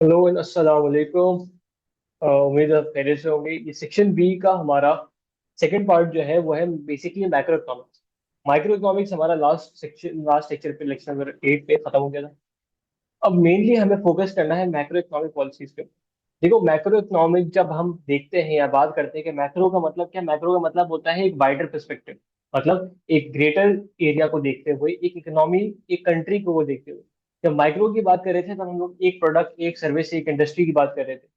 Hello and अस्सलाम वालेकुम। उम्मीद है खैरियत से होंगे। ये सेक्शन बी का हमारा सेकंड पार्ट जो है वो है basically macro economics. Micro economics हमारा लास्ट लेक्चर पे लेक्चर नंबर 8 पे खत्म हो गया था। अब मेनली हमें फोकस करना है मैक्रो इकोनॉमिक पॉलिसीज पे। देखो, मैक्रो इकोनॉमिक जब हम देखते हैं या बात करते हैं कि मैक्रो का मतलब क्या, मैक्रो का मतलब होता है एक वाइडर पर्सपेक्टिव। मतलब एक ग्रेटर एरिया को देखते हुए, एक इकोनॉमी, एक कंट्री को वो देखते हुए। जब माइक्रो की बात कर रहे थे तब हम लोग एक प्रोडक्ट, एक सर्विस, एक इंडस्ट्री की बात कर रहे थे।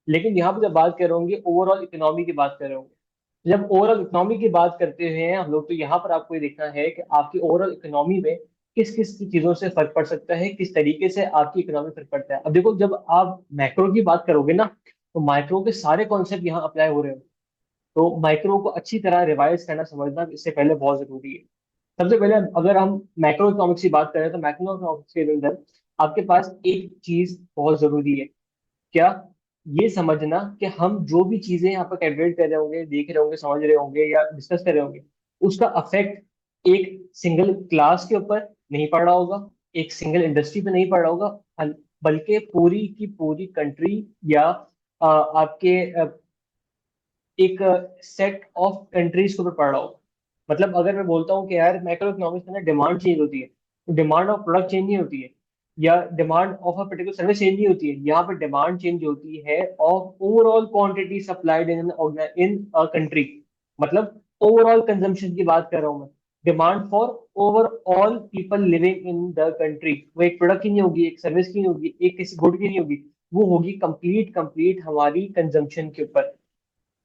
लेकिन यहाँ पे जब बात कर रहे होंगे ओवरऑल इकोनॉमी की बात कर रहे होंगे। जब ओवरऑल इकोनॉमी की बात करते हैं हम लोग, तो यहाँ पर आपको ये देखना है कि आपकी ओवरऑल इकोनॉमी में किस किस चीजों से फर्क पड़ सकता है, किस तरीके से आपकी इकोनॉमी फर्क पड़ता है। अब देखो, जब आप मैक्रो की बात करोगे ना, तो माइक्रो के सारे कॉन्सेप्ट यहाँ अप्लाई हो रहे हो। तो माइक्रो को अच्छी तरह रिवाइज करना, समझना इससे पहले बहुत जरूरी है। सबसे पहले अगर हम मैक्रो इकोनॉमिक्स की बात करें तो मैक्रो इकोनॉमिक्स के अंदर आपके पास एक चीज बहुत जरूरी है। क्या? ये समझना कि हम जो भी चीजें यहाँ पर कैलकुलेट कर रहे होंगे, देख रहे होंगे, समझ रहे होंगे या डिस्कस कर रहे होंगे, उसका अफेक्ट एक सिंगल क्लास के ऊपर नहीं पड़ रहा होगा, एक सिंगल इंडस्ट्री पे नहीं पड़ रहा होगा, बल्कि पूरी की पूरी कंट्री या आपके एक सेट ऑफ कंट्रीज के ऊपर पड़ रहा होगा। मतलब अगर मैं बोलता हूँ कि यार मैक्रो इकोनॉमिक्स में ना डिमांड चेंज होती है, तो डिमांड ऑफ प्रोडक्ट चेंज नहीं होती है, या demand of a particular service change नहीं होती है। यहाँ पर डिमांड चेंज होती है of overall quantity supplied in a country. मतलब ओवरऑल कंजम्पशन की बात कर रहा हूँ मैं। Demand for overall people living in the country, वो एक प्रोडक्ट की नहीं होगी, एक सर्विस की नहीं होगी, एक किसी गुड की नहीं होगी, वो होगी कंप्लीट कंप्लीट हमारी कंजम्पशन के ऊपर।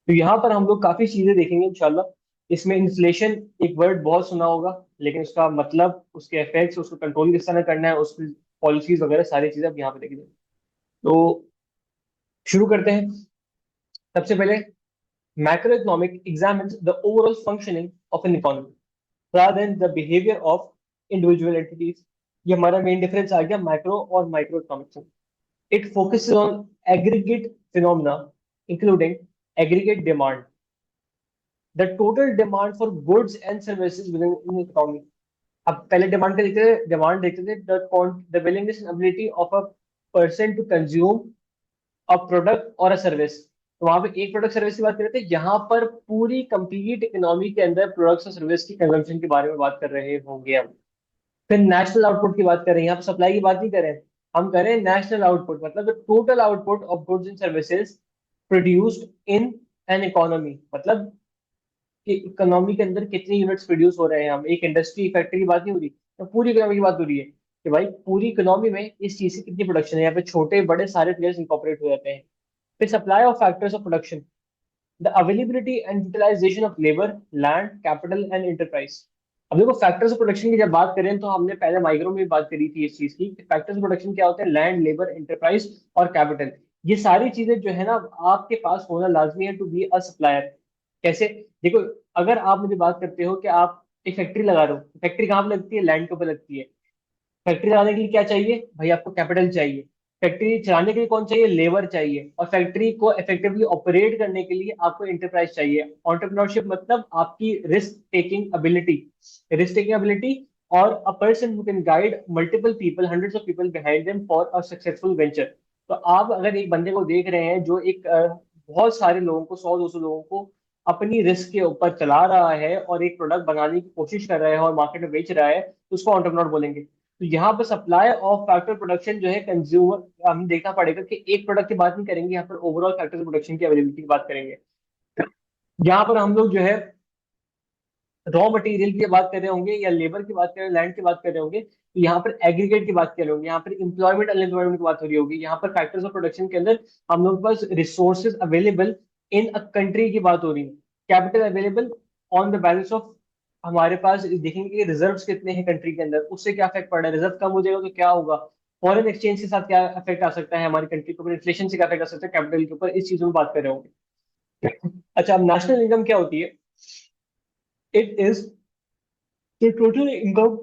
तो यहाँ पर हम लोग काफी चीजें देखेंगे इंशाल्लाह। इसमें इन्फ्लेशन एक वर्ड बहुत सुना होगा, लेकिन उसका मतलब, उसके इफेक्ट्स, उसको कंट्रोल किस तरह करना है, उसकी पॉलिसीज वगैरह सारी चीजें अब यहाँ पे देखेंगे। तो शुरू करते हैं। सबसे पहले, macro economic examines the overall functioning of an economy rather than the behavior of individual entities। ये हमारा मेन डिफरेंस आ गया मैक्रो और माइक्रो इकोनॉमिक्स में। It focuses on aggregate phenomena including aggregate demand, the total demand for goods and services within economy. अब पहले demand का देखते थे, डिमांड देखते थे the willingness and ability of a person to consume a product और a service. तो वहां पे एक प्रोडक्ट सर्विस की बात कर रहे थे, यहाँ पर पूरी कंप्लीट इकोनॉमी के अंदर प्रोडक्ट्स और सर्विस की कंजम्पशन के बारे में बात कर रहे होंगे हम। फिर नेशनल आउटपुट की बात करें, यहाँ पे सप्लाई की बात नहीं करें, हम करें नेशनल आउटपुट, मतलब the total output of goods and services produced in an economy. मतलब कि इकोनॉमी के अंदर कितने यूनिट्स प्रोड्यूस हो रहे हैं। हम एक इंडस्ट्री फैक्ट्री की बात नहीं हो रही, तो पूरी इकोनॉमी की बात हो रही है कि भाई पूरी इकोनॉमी में इस चीज की कितनी प्रोडक्शन है। यहाँ पे छोटे बड़े सारे प्लेयर्स इंकॉर्पोरेट हो जाते हैं। फिर supply of factors of production, the availability and utilization of labour, land, capital and enterprise. अब देखो, फैक्टर्स ऑफ प्रोडक्शन की जब बात करें तो हमने पहले माइक्रो में भी बात करी थी इस चीज की। फैक्टर्स ऑफ प्रोडक्शन क्या होते हैं? लैंड, लेबर, एंटरप्राइज और कैपिटल। ये सारी चीजें जो है ना, आपके पास होना लाजमी है टू बी अ सप्लायर। कैसे? देखो, अगर आप मुझे बात करते हो कि आप एक फैक्ट्री लगा रहे हो, फैक्ट्री कहाँ पे लगती है? लैंड के ऊपर लगती है। फैक्ट्री चलाने के लिए क्या चाहिए भाई? आपको कैपिटल चाहिए। फैक्ट्री चलाने के लिए कौन चाहिए? लेबर चाहिए। और फैक्ट्री को इफेक्टिवली ऑपरेट करने के लिए आपको एंटरप्राइज चाहिए। एंटरप्रेन्योरशिप मतलब आपकी रिस्क टेकिंग एबिलिटी, और a person who can guide multiple people, hundreds of people behind them for a successful venture. तो आप अगर एक बंदे को देख रहे हैं जो एक बहुत सारे लोगों को, 100-200 लोगों को अपनी रिस्क के ऊपर चला रहा है और एक प्रोडक्ट बनाने की कोशिश कर रहा है और मार्केट में बेच रहा है, तो उसको एंटरप्रेन्योर बोलेंगे। तो यहाँ पर सप्लाई ऑफ फैक्टर प्रोडक्शन जो है कंज्यूमर, हमें देखना पड़ेगा कि एक प्रोडक्ट की बात नहीं करेंगे, यहाँ पर ओवरऑल फैक्टर प्रोडक्शन की अवेलेबिलिटी की बात करेंगे। यहाँ पर हम लोग जो है रॉ मटेरियल की बात कर रहे होंगे, या लेबर की बात कर रहे, लैंड की बात कर रहे होंगे, तो यहाँ पर एग्रीगेट की बात कर रहे होंगे। यहाँ पर इंप्लॉयमेंट अनएम्प्लॉयमेंट की बात हो रही होगी। यहाँ पर फैक्टर्स ऑफ प्रोडक्शन के अंदर हम लोग के पास resources available in a country की बात हो रही है। Capital available on the balance of, हमारे पास देखेंगे कि रिजर्व्स कितने हैं कंट्री के अंदर, उससे क्या इफेक्ट पड़ रहा है। रिजर्व कम हो जाएगा तो क्या होगा? फॉरेन एक्सचेंज के साथ क्या इफेक्ट आ सकता है हमारी कंट्री के ऊपर, इन्फ्लेशन से क्या इफेक्ट आ सकता है कैपिटल के ऊपर, इस चीजों में बात कर रहे होंगे। अच्छा, अब नेशनल इनकम क्या होती है? It is the total income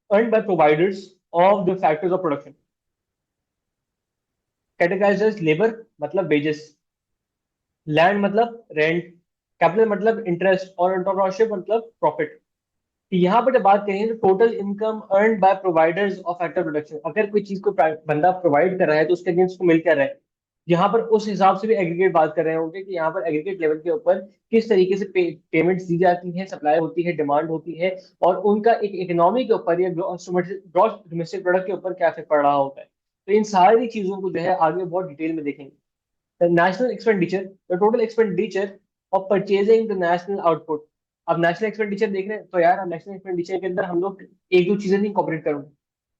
earned by providers of the factors of production, categorized as labor मतलब wages, land मतलब रेंट, कैपिटल मतलब इंटरेस्ट, और एंटरप्रेन्योरशिप मतलब प्रॉफिट। यहाँ पर जब बात करें तो total income earn by providers of factor production, अगर कोई चीज को बंदा प्रोवाइड कर रहा है तो उसके अगेंस्ट उसको मिल कर रहा है। यहाँ पर उस हिसाब से भी एग्रीगेट बात कर रहे होंगे कि यहाँ पर एग्रीगेट लेवल के ऊपर किस तरीके से पेमेंट्स दी जाती हैं, सप्लाई होती है, डिमांड होती है, और उनका एक इकोनॉमी के ऊपर या ग्रॉस डोमेस्टिक प्रोडक्ट के ऊपर क्या इफेक्ट पड़ रहा होता है। तो इन सारी चीजों को जो है आगे बहुत डिटेल में देखेंगे। The national expenditure, the total expenditure of purchasing the national output. अब नेशनल एक्सपेंडिचर देख रहे हैं तो यार नेशनल एक्सपेंडिचर के अंदर हम लोग एक दो चीजें नहीं इंकॉर्पोरेट करोगे,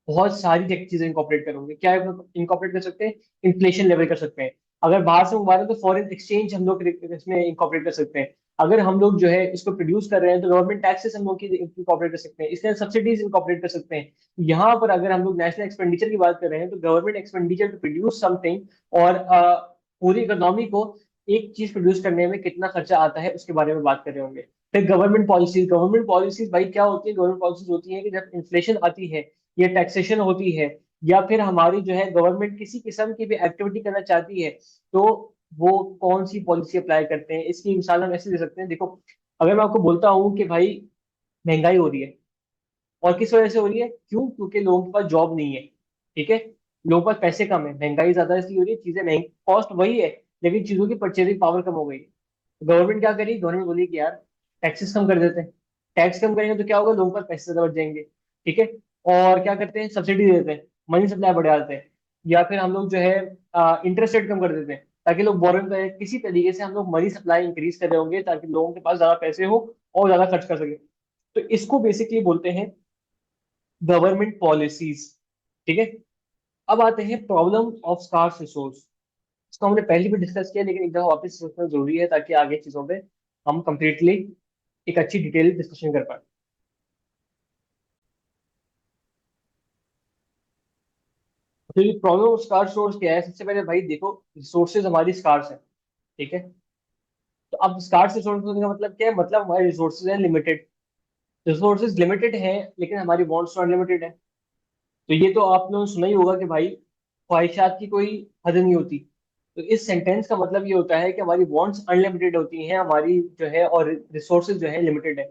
बहुत सारी चीजें इंकॉर्पोरेट करोगे। क्या इंकॉर्पोरेट कर सकते हैं? इन्फ्लेशन लेवल कर सकते हैं। अगर बाहर से मंगवा रहे हैं तो फॉरेन एक्सचेंज हम लोग इसमें इंकॉर्पोरेट कर सकते हैं। अगर हम लोग जो है इसको प्रोड्यूस कर रहे हैं तो गवर्नमेंट टैक्सेस हम लोग की इंकॉर्पोरेट कर सकते हैं, इसके सब्सिडीज इंकॉर्पोरेट कर सकते हैं। यहाँ पर अगर हम लोग नेशनल एक्सपेंडिचर की बात कर रहे हैं तो government expenditure to produce something, और पूरी इकोनॉमी को एक चीज प्रोड्यूस करने में कितना खर्चा आता है उसके बारे में बात कर रहे होंगे। फिर गवर्नमेंट पॉलिसीज भाई क्या होती है? गवर्नमेंट पॉलिसीज होती है कि जब इन्फ्लेशन आती है या टैक्सेशन होती है, या फिर हमारी जो है गवर्नमेंट किसी किस्म की भी एक्टिविटी करना चाहती है, तो वो कौन सी पॉलिसी अप्लाई करते हैं। इसकी मिसाल हम ऐसे दे सकते हैं, देखो अगर मैं आपको बोलता हूँ कि भाई महंगाई हो रही है, और किस वजह से हो रही है? क्यों? क्योंकि लोगों के पास जॉब नहीं है। ठीक है, लोगों के पास पैसे कम है, महंगाई ज्यादा इसलिए हो रही है, चीजें महंगी, कॉस्ट वही है लेकिन चीजों की परचेजिंग पावर कम हो गई है। गवर्नमेंट क्या करी? गवर्नमेंट बोली कि यार टैक्सेस कम कर देते हैं। टैक्स कम करेंगे तो क्या होगा? लोगों पर पैसे ज्यादा बढ़ जाएंगे। ठीक है, और क्या करते हैं? सब्सिडी दे देते हैं, मनी सप्लाई बढ़ा देते हैं। या फिर हम लोग जो है इंटरेस्ट रेट कम कर देते हैं ताकि लोग बोरिंग करें। किसी तरीके से हम लोग मनी सप्लाई इंक्रीज कर रहे होंगे ताकि लोगों के पास ज्यादा पैसे हो और ज्यादा खर्च कर सके। तो इसको बेसिकली बोलते हैं गवर्नमेंट पॉलिसीज। ठीक है, अब आते हैं प्रॉब्लम ऑफ स्कार्स रिसोर्स। इसको हमने पहले भी डिस्कस किया लेकिन एक दफा वापस सोचना जरूरी है ताकि आगे चीजों पे हम कंप्लीटली एक अच्छी डिटेल डिस्कशन कर पाए। तो ये प्रॉब्लम ऑफ स्कार्स रिसोर्स क्या है? सबसे पहले भाई देखो, रिसोर्सेज हमारी स्कार्स है। ठीक है, तो अब स्कार्स रिसोर्स का मतलब क्या है? मतलब हमारे रिसोर्सेज हैं लिमिटेड। रिसोर्सेज लिमिटेड हैं लेकिन हमारी वांट्स नॉट लिमिटेड है। तो ये तो आप लोगों ने सुना ही होगा कि भाई ख्वाहिशात की कोई हद नहीं होती। तो इस सेंटेंस का मतलब ये होता है कि हमारी वांट्स अनलिमिटेड होती हैं, हमारी जो है, और रिसोर्सेज जो है लिमिटेड है।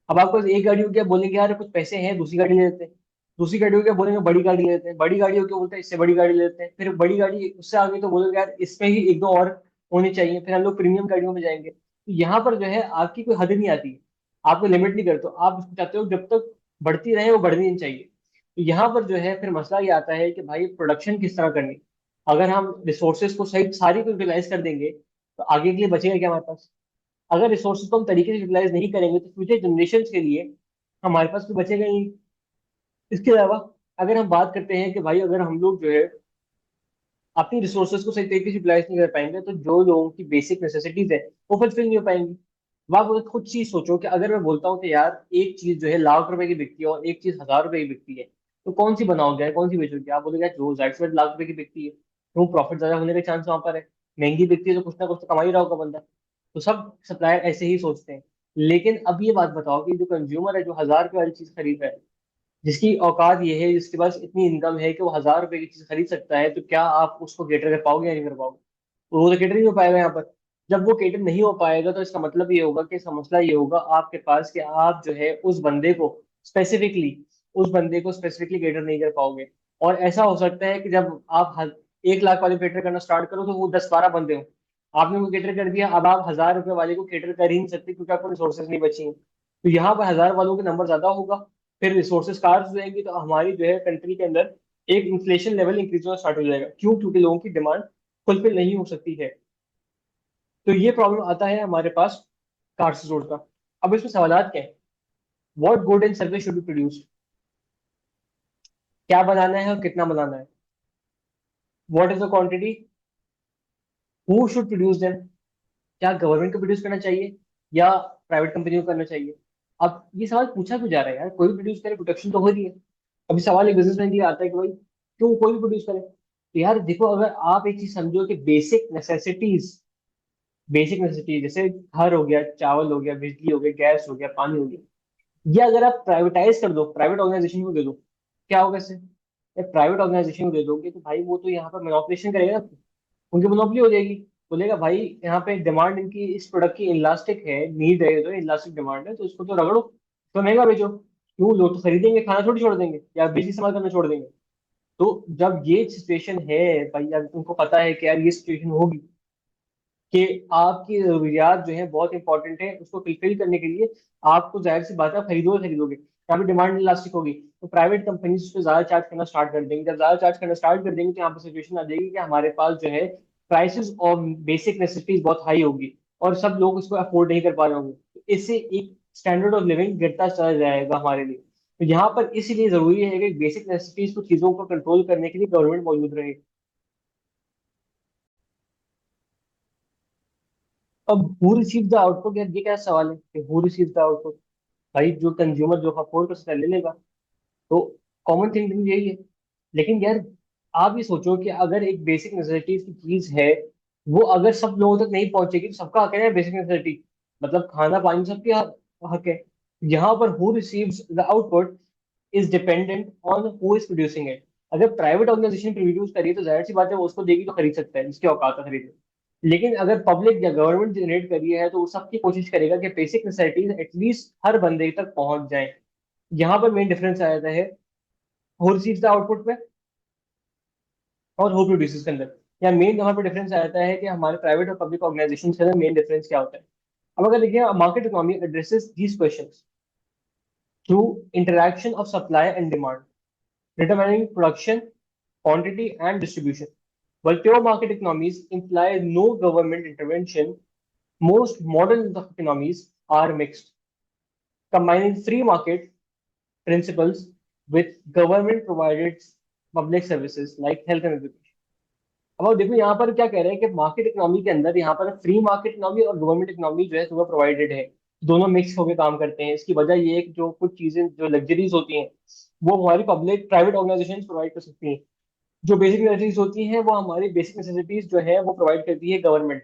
अब आपको एक गाड़ी हो गया, बोलेंगे यार कुछ पैसे हैं दूसरी गाड़ी ले लेते हैं। दूसरी गाड़ी हो गया, बोलेंगे बड़ी गाड़ी ले लेते हैं। बड़ी गाड़ी हो गया, बोलते हैं इससे बड़ी गाड़ी ले लेते हैं। फिर बड़ी गाड़ी उससे आगे तो बोलेंगे यार इसमें ही एक दो और होनी चाहिए, फिर हम लोग प्रीमियम गाड़ियों में जाएंगे। तो यहाँ पर जो है आपकी कोई हद नहीं आती, आपको लिमिट नहीं करते। तो आप इसको चाहते हो जब तक बढ़ती रहे वो बढ़नी नहीं चाहिए। तो यहाँ पर जो है फिर मसला ये आता है कि भाई प्रोडक्शन किस तरह करनी। अगर हम रिसोर्सेज को सही सारी को यूटिलाइज कर देंगे तो आगे के लिए बचेगा क्या हमारे पास? अगर रिसोर्सेज को हम तरीके से यूटिलाइज नहीं करेंगे तो फ्यूचर जनरेशन के लिए हमारे पास तो बचेगा ही नहीं। इसके अलावा अगर हम बात करते हैं कि भाई अगर हम लोग जो है अपनी रिसोर्सेज को सही तरीके से यूटिलाइज नहीं कर पाएंगे तो जो लोगों की बेसिक नेसेसिटीज है वो फुलफिल नहीं हो पाएंगी। अब आप खुद चीज सोचो कि अगर मैं बोलता हूँ कि यार एक चीज जो है लाख रुपए की बिकती है और एक चीज 1000 रुपए की बिकती है, तो कौन सी बनाओगे, कौन सी बेचोगे? आप बोलोगे यार जो जाहिर सी बात लाख रुपए की बिकती है, तो प्रॉफिट ज्यादा होने का चांस वहां पर है। महंगी बिकती है तो कुछ ना कुछ तो कमा ही रहा होगा बंदा। तो सब सप्लायर ऐसे ही सोचते हैं। लेकिन अब ये बात बताओ कि जो कंज्यूमर है जो 1000 रुपए वाली चीज खरीद रहा है, जिसकी औकात ये है, जिसके पास इतनी इनकम है कि वो 1000 रुपए की चीज खरीद सकता है, तो क्या आप उसको केटर कर पाओगे या नहीं कर पाओगे? तो वो तो केटर नहीं हो पाएगा यहाँ पर। जब वो केटर नहीं हो पाएगा तो इसका मतलब ये होगा कि इसका मसला ये होगा आपके पास कि आप जो है स्पेसिफिकली उस बंदे को स्पेसिफिकली केटर नहीं कर पाओगे। और ऐसा हो सकता है कि जब आप 1 लाख वाले केटर करना स्टार्ट करो तो वो 10-12 बंदे हो। आपने वो केटर कर दिया, अब आप 1000 रुपए वाले को केटर कर ही नहीं सकते क्योंकि आपको रिसोर्सेज नहीं बची हैं। तो यहाँ पर 1000 वालों के नंबर ज्यादा होगा, फिर रिसोर्सेज कार्ड हो जाएंगी, तो हमारी जो है कंट्री के अंदर एक इन्फ्लेशन लेवल इंक्रीज होना स्टार्ट हो जाएगा। क्यों? क्योंकि लोगों की डिमांड फुलफिल नहीं हो सकती है। तो ये प्रॉब्लम आता है हमारे पास कार्ड स्टोर का। अब इसमें सवालात क्या है? What good and service should be produced? क्या बनाना है और कितना बनाना है? What is the quantity? Who should produce them? क्या गवर्नमेंट को प्रोड्यूस करना चाहिए या प्राइवेट कंपनी को करना चाहिए? अब ये सवाल पूछा क्यों जा रहा है यार? कोई भी प्रोड्यूस करे, प्रोडक्शन तो हो रही है। अभी सवाल एक बिजनेसमैन के लिए आता है कि भाई क्यों कोई भी प्रोड्यूस करे? तो यार देखो, अगर आप एक चीज समझो कि बेसिक नेसेसिटीज जैसे घर हो गया, चावल हो गया, बिजली हो गया, गैस हो गया, पानी हो गया, ये अगर आप प्राइवेटाइज कर दो, प्राइवेट ऑर्गेनाइजेशन को दे दो, क्या होगा इससे? प्राइवेट ऑर्गेनाइजेशन को दे दोगे तो भाई वो तो यहाँ पर मोनोपोलिएशन करेगा ना, उनकी मोनोपोली हो जाएगी। बोलेगा भाई यहाँ पे डिमांड इनकी इस प्रोडक्ट की इलास्टिक है, नीड है, तो इलास्टिक डिमांड है तो इसको तो रगड़ो। तो महंगा बेचो, क्यों, लोग तो खरीदेंगे, खाना थोड़ी छोड़ देंगे या बिजली इस्तेमाल करना छोड़ देंगे। तो जब ये सिचुएशन है भाई, अगर तुमको पता है कि यार ये सिचुएशन होगी कि आपकी जरूरियात जो है बहुत इंपॉर्टेंट है, उसको फुलफिल करने के लिए आपको जाहिर सी बात है आप खरीदोगे, यहाँ पे डिमांड इलास्टिक होगी, तो प्राइवेट कंपनीज उस पर ज्यादा चार्ज करना स्टार्ट कर देंगे। जब ज्यादा चार्ज करना स्टार्ट कर देंगे तो यहाँ पे सिचुएशन आ जाएगी कि हमारे पास जो है प्राइसेस ऑफ बेसिक नेसेसिटीज बहुत हाई होगी, और सब लोग उसको अफोर्ड नहीं कर पा रहे होंगे, तो इससे एक स्टैंडर्ड ऑफ लिविंग गिरता चला जाएगा हमारे लिए। तो यहाँ पर इसीलिए जरूरी है कि बेसिक नेसेसिटीज को, चीजों को कंट्रोल करने के लिए गवर्नमेंट मौजूद रहे। अब हु रिसीव द आउटपुट, यार ये क्या सवाल है कि हु रिसीव द आउटपुट? भाई जो कंज्यूमर जो अफोर्ड कर सकता है ले लेगा, तो कॉमन थिंकिंग यही है। लेकिन यार आप ये सोचो कि अगर एक बेसिक नेसेसिटीज की चीज है, वो अगर सब लोगों तक नहीं पहुंचेगी तो सबका हक है ना बेसिक नेसेसिटी, मतलब खाना पानी सबके हक है। यहाँ पर who receives the output is dependent on who is producing it. अगर प्राइवेट ऑर्गेनाइजेशन प्रोड्यूस करिए तो जाहिर सी बात है वो उसको देगी तो खरीद सकता है, जिसके औकात है खरीदे। लेकिन अगर पब्लिक या गवर्नमेंट जनरेट करी है तो वो सबकी कोशिश करेगा कि बेसिक नेसेसिटीज एटलीस्ट हर बंदे तक पहुंच जाए। यहाँ पर मेन डिफरेंस आ जाता है हु रिसीव्स द आउटपुट में और हु प्रोड्यूसेस के अंदर। या मेन यहाँ पे डिफरेंस आ जाता है कि हमारे प्राइवेट और पब्लिक ऑर्गेनाइजेशन के अंदर मेन डिफरेंस क्या होता है। अब अगर देखिए, market economy addresses these questions through interaction of supply and demand, determining production, quantity, and distribution. While pure market economies imply no government intervention, most modern economies are mixed, combining free market principles with government provided public services like health and education. अब आप देखो यहाँ पर क्या कह रहे हैं कि मार्केट इकोनॉमी के अंदर यहाँ पर फ्री मार्केट इकोनॉमी और गवर्नमेंट इकोनॉमी जो है सुबह प्रोवाइडेड है, दोनों मिक्स होकर काम करते हैं। इसकी वजह ये है कि जो कुछ चीजें जो लग्जरीज होती हैं वो हमारी पब्लिक प्राइवेट ऑर्गेनाइजेशन प्रोवाइड कर सकती हैं, जो बेसिक नेसेसिटीज होती हैं वो हमारी बेसिक नेसेसिटीज जो है वो प्रोवाइड करती है गवर्नमेंट।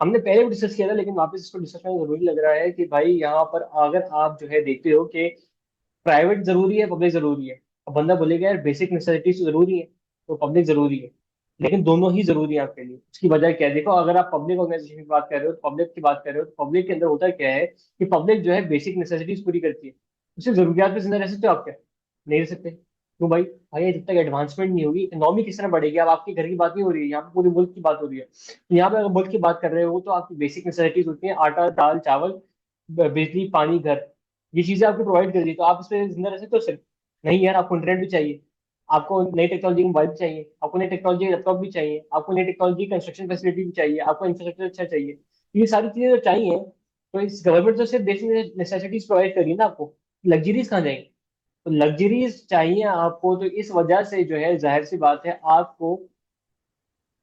हमने पहले भी डिस्कस किया था, लेकिन वापस इसको डिस्कस करना जरूरी लग रहा है कि भाई यहाँ पर अगर आप जो है देखते हो कि प्राइवेट जरूरी है पब्लिक जरूरी है, अब बंदा बोलेगा यार बेसिक नेसेसिटीज तो जरूरी है तो पब्लिक जरूरी है, लेकिन दोनों ही जरूरी है आपके लिए। उसकी वजह क्या है, देखो अगर आप पब्लिक ऑर्गेनाइजेशन की बात कर रहे हो तो पब्लिक की बात कर रहे हो तो पब्लिक के अंदर होता क्या है कि पब्लिक जो है बेसिक नेसेसिटीज पूरी करती है। उससे जरूरियात पे जिंदा रह सकते हो आप क्या? नहीं रह सकते, क्यों भाई? भाई जब तक एडवांसमेंट नहीं होगी इकोनॉमी किस तरह बढ़ेगी? अब आपके घर की बात नहीं हो रही है, यहाँ पे पूरे मुल्क की बात हो रही है। तो यहाँ पे अगर मुल्क की बात कर रहे हो तो आपकी बेसिक नेसेसिटीज होती है आटा दाल चावल, बिजली पानी घर, ये चीजें आपको प्रोवाइड कर दी तो आप इस पे जिंदा रह सकते हो सिर्फ? नहीं यार, आपको इंटरनेट भी चाहिए, आपको नई टेक्नोलॉजी मोबाइल भी चाहिए, आपको नई टेक्नोलॉजी लैपटॉप भी चाहिए, आपको नई टेक्नोलॉजी कंस्ट्रक्शन फैसिलिटी भी चाहिए, आपको इंफ्रास्ट्रक्चर अच्छा चाहिए। ये सारी चीजें जो चाहिए, तो इस गवर्नमेंट तो सिर्फ बेसिक नेसेसिटीज प्रोवाइड करिए ना आपको, लग्जरीज कहाँ जाएंगी? तो लग्जरीज चाहिए आपको, तो इस वजह से जो है जाहिर सी बात है आपको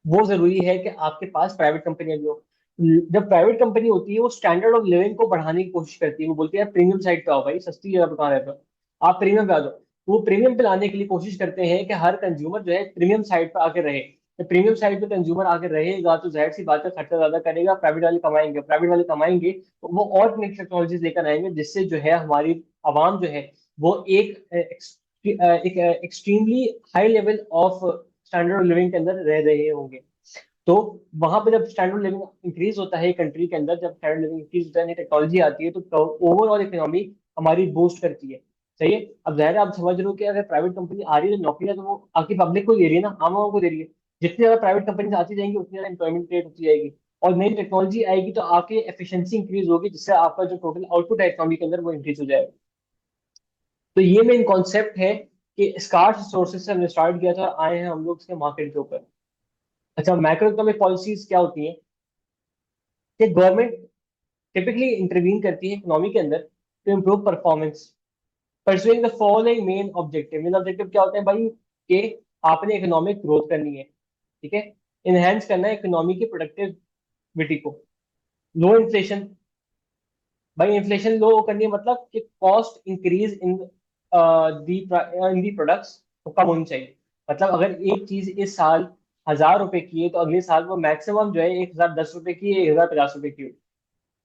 वो जरूरी है कि आपके पास प्राइवेट कंपनियां भी हो। जब प्राइवेट कंपनी होती है वो स्टैंडर्ड ऑफ लिविंग को बढ़ाने की कोशिश करती है, वो बोलती है प्रीमियम साइड पे आओ भाई, सस्ती जगह पे कहाँ रहते हो, आप प्रीमियम पे आ जाओ। वो प्रीमियम पे लाने के लिए कोशिश करते हैं कि हर कंज्यूमर जो है प्रीमियम साइड पे आके रहे। तो प्रीमियम साइड पे कंज्यूमर आके रहेगा तो जाहिर सी बात है खर्चा ज्यादा करेगा, प्राइवेट वाले कमाएंगे, प्राइवेट वाले कमाएंगे तो वो और नई टेक्नोलॉजीज लेकर आएंगे, जिससे जो है हमारी आवाम जो है वो एक extremely high level of standard of living के अंदर रह रहे होंगे। तो वहां पे जब स्टैंडर्ड लिविंग इंक्रीज होता है कंट्री के अंदर, जब स्टैंडर्ड लिविंग इंक्रीज होता है, टेक्नोलॉजी आती है, तो ओवरऑल इकोनॉमी हमारी बूस्ट करती है। सही है, अब जाहिर है आप समझ रहे हो कि अगर प्राइवेट कंपनी आ रही है तो नौकरियां तो वो आके पब्लिक को दे रही है ना, आम लोगों को दे रही है। जितनी ज्यादा प्राइवेट कंपनी आती जाएंगी उतनी ज्यादा एम्प्लॉयमेंट क्रिएट होती जाएगी, और नई टेक्नोलॉजी आएगी तो आपकी एफिशिएंसी इंक्रीज होगी, जिससे आपका जो टोटल आउटपुट है इकोनॉमी के अंदर वो इंक्रीज हो जाएगा। तो ये मेन कॉन्सेप्ट है कि स्कार्स रिसोर्सेज से हमने स्टार्ट किया था और आए हैं हम लोग इसके मार्केट के ऊपर। अच्छा, मैक्रो इकोनॉमिक पॉलिसीज क्या होती हैं कि गवर्नमेंट टिपिकली इंटरवीन करती है इकोनॉमी के अंदर to improve performance, pursuing the following main objective. Main objective क्या होते हैं भाई? कि आपने इकोनॉमिक ग्रोथ करनी है, ठीक है, इनहेंस करना है इकोनॉमी की प्रोडक्टिविटी को, लो इन्फ्लेशन। भाई इन्फ्लेशन लो करनी है मतलब कि cost increase in the products तो कम होनी चाहिए। मतलब अगर एक चीज इस साल 1,000 रुपए की है तो अगले साल वो मैक्सिमम जो है 1,010 रुपए की, 1,050 रुपए की हो,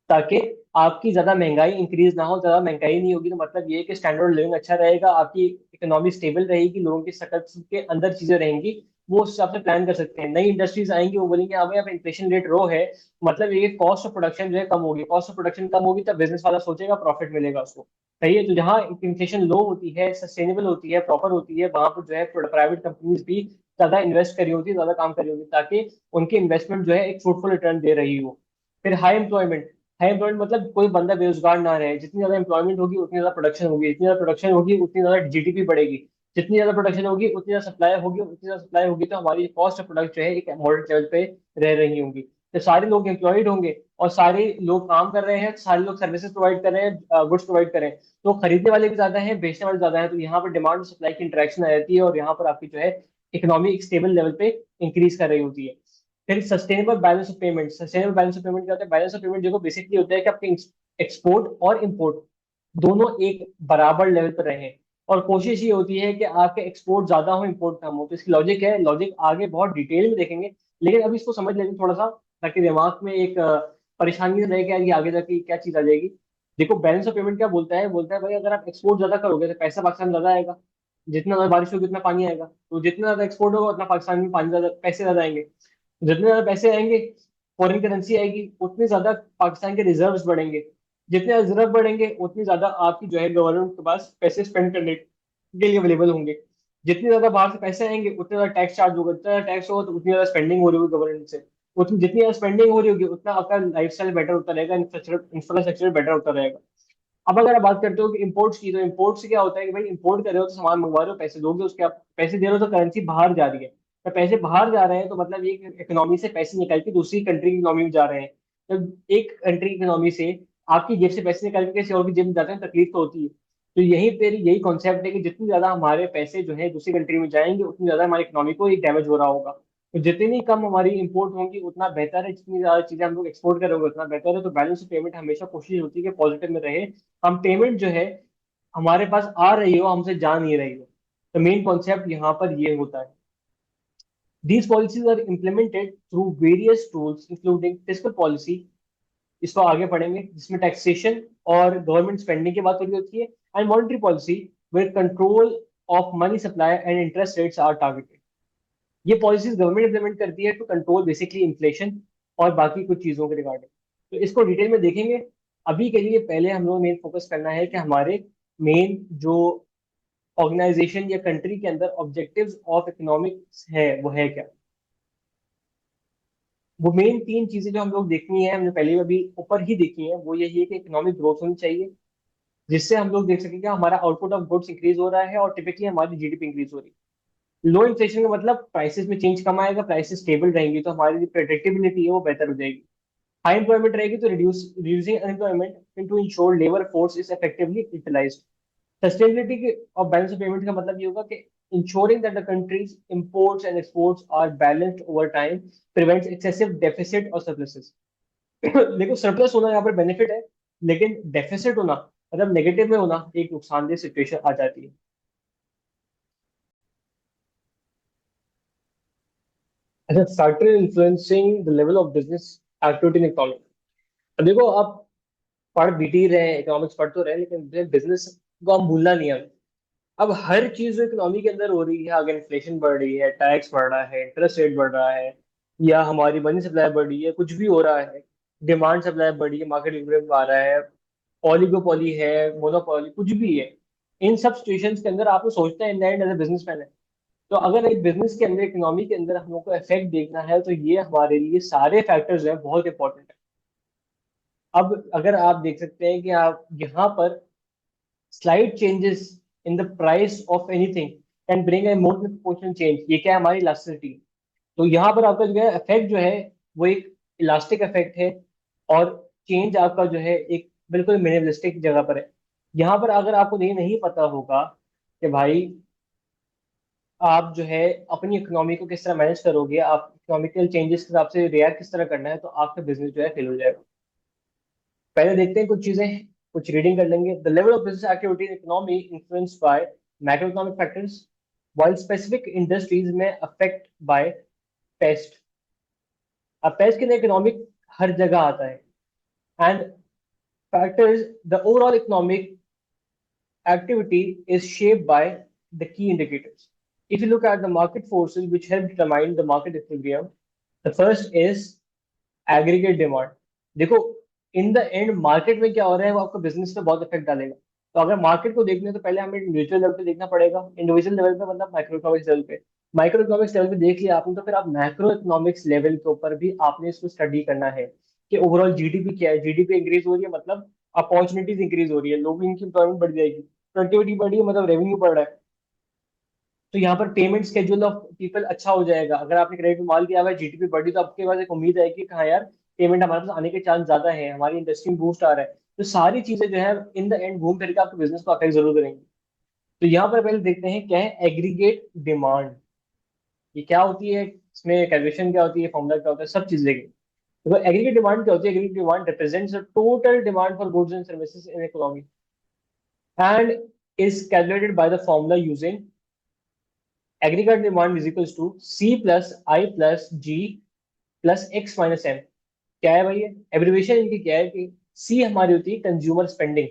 ताकि आपकी ज्यादा महंगाई इंक्रीज ना हो। ज्यादा महंगाई नहीं होगी तो मतलब ये है कि स्टैंडर्ड लिविंग अच्छा रहेगा, आपकी इकोनॉमी स्टेबल रहेगी, लोगों की शकल के अंदर चीजें रहेंगी वो उस हिसाब से प्लान कर सकते हैं। नई इंडस्ट्रीज आएंगी, वो बोलेंगे हाँ भाई अब इन्फ्लेशन रेट रो है, मतलब ये कॉस्ट ऑफ प्रोडक्शन जो है कम होगी, कॉस्ट ऑफ प्रोडक्शन कम होगी तब बिजनेस वाला सोचेगा प्रॉफिट मिलेगा उसको। सही है। तो जहाँ इन्फ्लेशन लो होती है, सस्टेनेबल होती है, प्रॉपर होती है, वहां पर जो है प्राइवेट कंपनीज भी ज्यादा इन्वेस्ट करी होती है, ज्यादा काम करी होती है, ताकि उनकी इन्वेस्टमेंट जो है एक फ्रूटफुल रिटर्न दे रही हो। फिर हाई एम्प्लॉयमेंट। हाई एम्प्लॉयमेंट मतलब कोई बंदा बेरोजगार ना रहे। जितनी ज्यादा एम्प्लॉयमेंट होगी उतनी ज्यादा प्रोडक्शन होगी, जितनी ज्यादा प्रोडक्शन होगी उतनी ज्यादा जीडीपी बढ़ेगी, जितनी ज्यादा प्रोडक्शन होगी उतनी ज्यादा सप्लाई होगी, उतनी ज्यादा सप्लाई होगी तो हमारी कॉस्ट ऑफ प्रोडक्ट जो है एक मॉडरेट लेवल पे रह रही होंगी। तो सारे लोग एम्प्लॉयड होंगे और सारे लोग काम कर रहे हैं, सारे लोग सर्विसेज प्रोवाइड कर रहे हैं, गुड्स प्रोवाइड कर रहे हैं, तो खरीदने वाले भी ज्यादा हैं, बेचने वाले ज्यादा हैं, तो यहाँ पर डिमांड और सप्लाई की इंटरेक्शन आ जाती है और यहाँ पर आपकी जो है इकोनॉमी एक स्टेबल लेवल पे इंक्रीज कर रही होती है। फिर sustainable balance of payment. Sustainable balance of payment क्या होता है? बैलेंस ऑफ पेमेंट देखो बेसिकली होता है कि आपके एक्सपोर्ट और इम्पोर्ट दोनों एक बराबर लेवल पर रहे, और कोशिश ये होती है कि आपके एक्सपोर्ट ज्यादा हो, इम्पोर्ट कम हो। तो इसकी लॉजिक है, लॉजिक आगे बहुत डिटेल में देखेंगे, लेकिन अभी इसको समझ लेंगे थोड़ा सा, ताकि दिमाग में एक परेशानी न रहे कि यार ये आगे जाके क्या चीज आ जाएगी। देखो बैलेंस ऑफ पेमेंट क्या बोलता है? बोलता है भाई अगर आप एक्सपोर्ट ज्यादा करोगे तो पैसा पाकिस्तान में ज्यादा आएगा, जितना ज्यादा बारिश होगी उतना पानी आएगा, तो जितना ज्यादा एक्सपोर्ट होगा उतना पाकिस्तान में पानी ज्यादा, पैसे ज्यादा आएंगे, जितने ज्यादा पैसे आएंगे, फॉरेन करेंसी आएगी, उतने ज्यादा पाकिस्तान के रिजर्व्स बढ़ेंगे, जितने रिजर्व बढ़ेंगे उतनी ज्यादा आपकी जो है गवर्नमेंट के पास पैसे स्पेंड करने के लिए अवेलेबल होंगे। जितने ज्यादा बाहर से पैसे आएंगे उतने ज्यादा टैक्स चार्ज होगा, जितना ज्यादा टैक्स होगा तो उतनी ज्यादा स्पेंडिंग हो रही होगी गवर्नमेंट से, उतनी जितनी ज्यादा स्पेंडिंग हो रही होगी उतना आपका लाइफस्टाइल बेटर होता रहेगा, इंफ्रास्ट्रक्चर बेटर होता रहेगा। अब अगर आप बात करते हो कि इम्पोर्ट्स की, तो इम्पोर्ट से क्या होता है कि भाई इम्पोर्ट कर रहे हो तो सामान मंगवा रहे हो, पैसे दोगे उसके, आप पैसे दे रहे हो तो करेंसी बाहर जा रही है, तो पैसे बाहर जा रहे हैं तो मतलब एक इकोनॉमी से पैसे निकल के दूसरी कंट्री की इकोनॉमी में जा रहे हैं। तो एक कंट्री की इकोनॉमी से आपकी जेब से पैसे निकल के किसी और की जेब में जाते हैं, तकलीफ तो होती है। तो यही पर यही कॉन्सेप्ट है कि जितनी ज्यादा हमारे पैसे जो है दूसरी कंट्री में जाएंगे उतनी ज्यादा हमारी इकोनॉमी को एक डैमेज हो रहा होगा। तो जितनी कम हमारी इंपोर्ट होंगी उतना बेहतर है, जितनी ज्यादा चीजें हम लोग एक्सपोर्ट करेंगे उतना बेहतर है। तो बैलेंस ऑफ पेमेंट हमेशा कोशिश होती है कि पॉजिटिव में रहे, हम पेमेंट जो है हमारे पास आ रही हो, हमसे जा नहीं रही हो। तो मेन कॉन्सेप्ट यहाँ पर ये होता है। These policies are implemented through various tools including fiscal policy, इसको आगे पढ़ेंगे, जिसमें टैक्सेशन और गवर्नमेंट स्पेंडिंग की बात हो रही होती है, and monetary policy with control of money supply and interest rates are targeted. ये पॉलिसीज गवर्नमेंट इंप्लीमेंट करती है टू कंट्रोल बेसिकली इन्फ्लेशन और बाकी कुछ चीजों के रिगार्डिंग। तो इसको डिटेल में देखेंगे। अभी के लिए पहले हम लोग मेन फोकस करना है कि हमारे मेन जो ऑर्गेनाइजेशन या कंट्री के अंदर ऑब्जेक्टिव्स ऑफ इकोनॉमिक्स है वो है क्या। वो मेन तीन चीजें जो हम लोग देखनी है, हमने पहले अभी ऊपर ही देखी है, वो यही है कि इकोनॉमिक ग्रोथ होनी चाहिए, जिससे हम लोग देख सकें कि हमारा आउटपुट ऑफ गुड्स इंक्रीज हो रहा है और टिपिकली हमारी जीडीपी इंक्रीज हो रही है। लो इन्फ्लेशन का मतलब प्राइसेस में चेंज कम आएगा, प्राइसेस स्टेबल रहेंगी तो हमारी जो प्रेडिक्टेबिलिटी है वो बेहतर हो जाएगी। हाई एम्प्लॉयमेंट रहेगी तो reducing unemployment in to ensure labour force is effectively utilized. Sustainability के और बैलेंस ऑफ पेमेंट का मतलब ये होगा कि ensuring that the country's imports and exports are balanced over time prevents excessive deficit or surpluses। देखो सरप्लस होना यहाँ पर बेनिफिट है, लेकिन डेफिसिट होना मतलब नेगेटिव में होना एक नुकसानदेह सिचुएशन आ जाती है। अच्छा, factor influencing the level of business activity in economy. अब देखो आप पढ़ बीटी रहे हैं, इकोनॉमिक्स पढ़ तो रहे हैं, लेकिन बिजनेस को हम भूलना नहीं है। अब हर चीज जो इकोनॉमी के अंदर हो रही है, अगर इन्फ्लेशन बढ़ रही है, टैक्स बढ़ रहा है, इंटरेस्ट रेट बढ़ रहा है, या हमारी मनी सप्लाई बढ़ रही है, कुछ भी हो रहा है, डिमांड सप्लाई बढ़ रही है, मार्केट इक्विलिब्रियम आ रहा है, ओलिगोपोली है, मोनोपोली, कुछ भी है, इन सब सिचुएशंस के अंदर आपको सोचना है इन एज ए बिजनेसमैन है। तो अगर एक बिजनेस के अंदर, इकोनॉमी के अंदर हम लोग को इफेक्ट देखना है तो ये हमारे लिए सारे फैक्टर्स हैं बहुत इंपॉर्टेंट है। अब अगर आप देख सकते हैं कि आप यहाँ पर slide changes in the price of anything can bring a more proportional change, ये क्या है? हमारी इलास्टिसिटी। तो यहाँ पर आपका जो है इफेक्ट जो है वो एक इलास्टिक इफेक्ट है, और चेंज आपका जो है एक बिल्कुल मिनिमलिस्टिक जगह पर है। यहाँ पर अगर आपको ये नहीं पता होगा कि भाई आप जो है अपनी इकोनॉमी को किस तरह मैनेज करोगे, आप इकोनॉमिकल चेंजेस के हिसाब से रिएक्ट किस तरह करना है, तो आपका बिजनेस जो है फेल हो जाएगा। पहले देखते हैं कुछ चीजें, कुछ रीडिंग कर लेंगे। The level of business activity in economy influenced by macro economic factors, while specific industries में affect by pest। अब पेस्ट के लिए इकोनॉमिक हर जगह आता है, and factors the overall economic activity is shaped by the key indicators. If you look at the market forces which help determine the market equilibrium, the first is aggregate demand. देखो, in the end market में क्या हो रहा है वो आपको business पे बहुत इफेक्ट डालेगा। तो अगर मार्केट को देखने तो पहले हमें इंडिविजुअल लेवल पे देखना पड़ेगा, इंडिविजुअल लेवल पे मतलब माइक्रो इकोनॉमिक्स लेवल पे। माइक्रो इकोनॉमिक्स लेवल पे देख लिया आपने तो फिर आप मैक्रो इकोनॉमिक्स लेवल के ऊपर भी आपने इसको स्टडी करना है कि ओवरऑल जीडीपी क्या है। जीडीपी इंक्रीज हो रही है मतलब अपॉर्चुनिटीज इंक्रीज हो रही है, लोगों की एम्प्लॉयमेंट बढ़ जाएगी, प्रोडक्टिविटी बढ़ी है मतलब रेवेन्यू बढ़ रहा है। तो यहाँ पर पेमेंट स्केड्यूल ऑफ पीपल अच्छा हो जाएगा। अगर आपने क्रेडिट में माल दिया हुआ है, जीडीपी बढ़ी, तो आपके पास एक उम्मीद है कि हाँ यार पेमेंट हमारे पास आने के चांस ज्यादा है, हमारी इंडस्ट्री में बूस्ट आ रहा है। तो सारी चीजें जो है इन द एंड घूम फिर के आपके बिजनेस को अफेक्ट जरूर करेंगी। तो यहाँ पर पहले देखते हैं क्या है एग्रीगेट डिमांड, ये क्या होती है, इसमें कैलकुलेशन क्या होती है, फॉर्मूला क्या होता है, सब चीज देखेंगे। तो एग्रीगेट डिमांड क्या होती है? Aggregate demand represents the total demand for goods and services in economy and is calculated by the formula using aggregate demand is equals to C plus I plus G plus X minus M। क्या है भाई? ये abbreviation इनकी क्या है कि सी हमारी होती है कंज्यूमर स्पेंडिंग।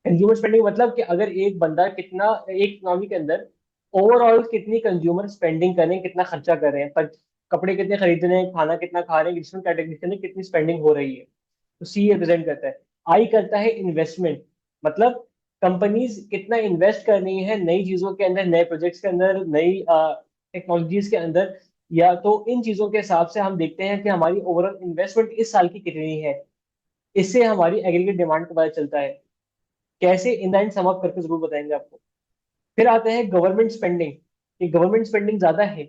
कंज्यूमर स्पेंडिंग मतलब कि अगर एक बंदा कितना एक इकोनॉमी के अंदर ओवरऑल कितनी कंज्यूमर स्पेंडिंग कर रहे हैं, कितना खर्चा कर रहे हैं, पर कपड़े कितने खरीद रहे हैं, खाना कितना खा रहे हैं, डिफरेंट कैटेगरी के अंदर कितनी स्पेंडिंग हो रही है। तो सी रिप्रेजेंट करता है। आई करता है इन्वेस्टमेंट, मतलब कंपनीज कितना इन्वेस्ट कर रही है नई चीजों के अंदर, नए प्रोजेक्ट्स के अंदर, नई टेक्नोलॉजीज के अंदर। या तो इन चीजों के हिसाब से हम देखते हैं कि हमारी ओवरऑल इन्वेस्टमेंट इस साल की कितनी है। इससे हमारी एग्रीगेट डिमांड का पता चलता है। कैसे, in the and sum up करके जरूर बताएंगे आपको। फिर आते हैं गवर्नमेंट स्पेंडिंग, कि गवर्नमेंट स्पेंडिंग ज्यादा है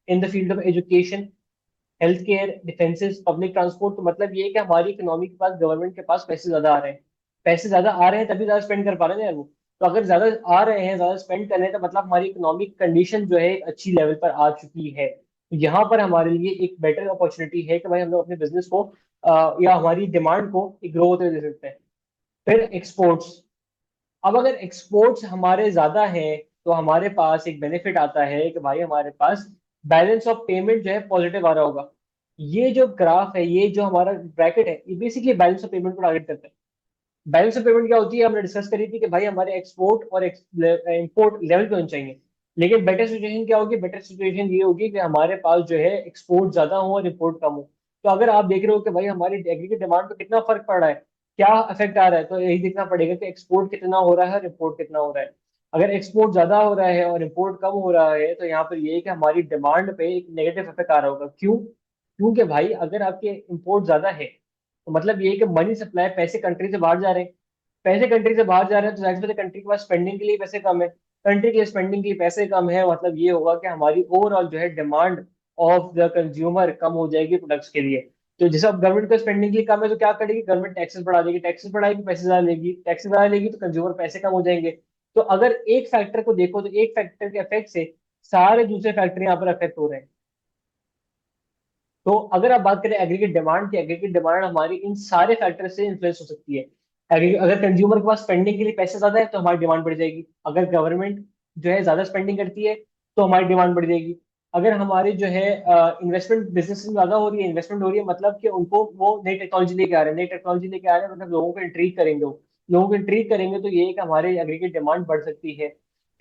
in the field of education, health care, defences, public transport. तो मतलब ये है कि हमारी इकोनॉमी के पास, गवर्नमेंट के पास पैसे ज्यादा आ रहे हैं। पैसे ज्यादा आ रहे हैं तभी ज्यादा स्पेंड कर पा रहे हैं ना यार वो। तो अगर ज्यादा आ रहे हैं, ज्यादा स्पेंड कर रहे हैं, तो मतलब हमारी इकोनॉमिक कंडीशन जो है एक अच्छी लेवल पर आ चुकी है। तो यहाँ पर हमारे लिए एक बेटर अपॉर्चुनिटी है कि भाई हम लोग अपने बिजनेस को या हमारी डिमांड को एक ग्रो होते हुए दे सकते हैं। फिर एक्सपोर्ट्स। अब अगर एक्सपोर्ट्स हमारे ज्यादा हैं तो हमारे पास एक बेनिफिट आता है कि भाई हमारे पास बैलेंस ऑफ पेमेंट जो है पॉजिटिव आ रहा होगा। ये जो ग्राफ है, ये जो हमारा ब्रैकेट है, ये बेसिकली बैलेंस ऑफ पेमेंट को टारगेट करता है। बैलेंस ऑफ पेमेंट क्या होती है हमने डिस्कस करी थी कि भाई हमारे एक्सपोर्ट और इंपोर्ट लेवल पे होने चाहिए। लेकिन बेटर सिचुएशन क्या होगी? बेटर सिचुएशन ये होगी कि हमारे पास जो है एक्सपोर्ट ज्यादा हो और इम्पोर्ट कम हो। तो अगर आप देख रहे हो कि भाई हमारी एग्रीगेट डिमांड पे कितना फर्क पड़ रहा है, क्या इफेक्ट आ रहा है, तो यही देखना पड़ेगा कि एक्सपोर्ट कितना हो रहा है और इम्पोर्ट कितना हो रहा है। अगर एक्सपोर्ट ज्यादा हो रहा है और इम्पोर्ट कम हो रहा है तो यहाँ पर ये है कि हमारी डिमांड पे एक नेगेटिव इफेक्ट आ रहा होगा। क्यों? क्योंकि भाई अगर आपके इम्पोर्ट ज्यादा है तो मतलब ये है कि मनी सप्लाई, पैसे कंट्री से बाहर जा रहे हैं। पैसे कंट्री से बाहर जा रहे हैं तो जाहिर सी बात है कंट्री के पास स्पेंडिंग के लिए पैसे कम है। कंट्री के स्पेंडिंग के लिए पैसे कम है, मतलब ये होगा कि हमारी ओवरऑल जो है डिमांड ऑफ द कंज्यूमर कम हो जाएगी प्रोडक्ट्स के लिए। तो जैसे अब गवर्नमेंट का स्पेंडिंग के लिए कम है तो क्या करेगी? गवर्नमेंट टैक्सेस बढ़ा देगी, टैक्सेस बढ़ाएगी पैसे ज्यादा लेगी, टैक्सेस ज्यादा लेगी तो कंज्यूमर पैसे कम हो जाएंगे। तो अगर एक फैक्टर को देखो तो एक फैक्टर के इफेक्ट से सारे दूसरे फैक्टर यहाँ पर अफेक्ट हो रहे हैं। तो अगर आप बात करें एग्रीगेट डिमांड की, एग्रीगेट डिमांड हमारी इन सारे फैक्टर से इन्फ्लुएंस हो सकती है। अगर कंज्यूमर के पास स्पेंडिंग के लिए पैसे ज्यादा है तो हमारी डिमांड बढ़ जाएगी। अगर गवर्नमेंट जो है ज्यादा स्पेंडिंग करती है तो हमारी डिमांड बढ़ जाएगी। अगर हमारे जो है इन्वेस्टमेंट बिजनेस में ज्यादा हो रही है, इन्वेस्टमेंट हो रही है मतलब कि उनको वो नई टेक्नोलॉजी लेके आ रहे हैं, नई टेक्नोलॉजी लेके आ रहे हैं मतलब लोगों को इंट्रीग करेंगे वो। लोगों को इंट्रीग करेंगे तो ये है कि हमारे एग्रीगेट डिमांड बढ़ सकती है।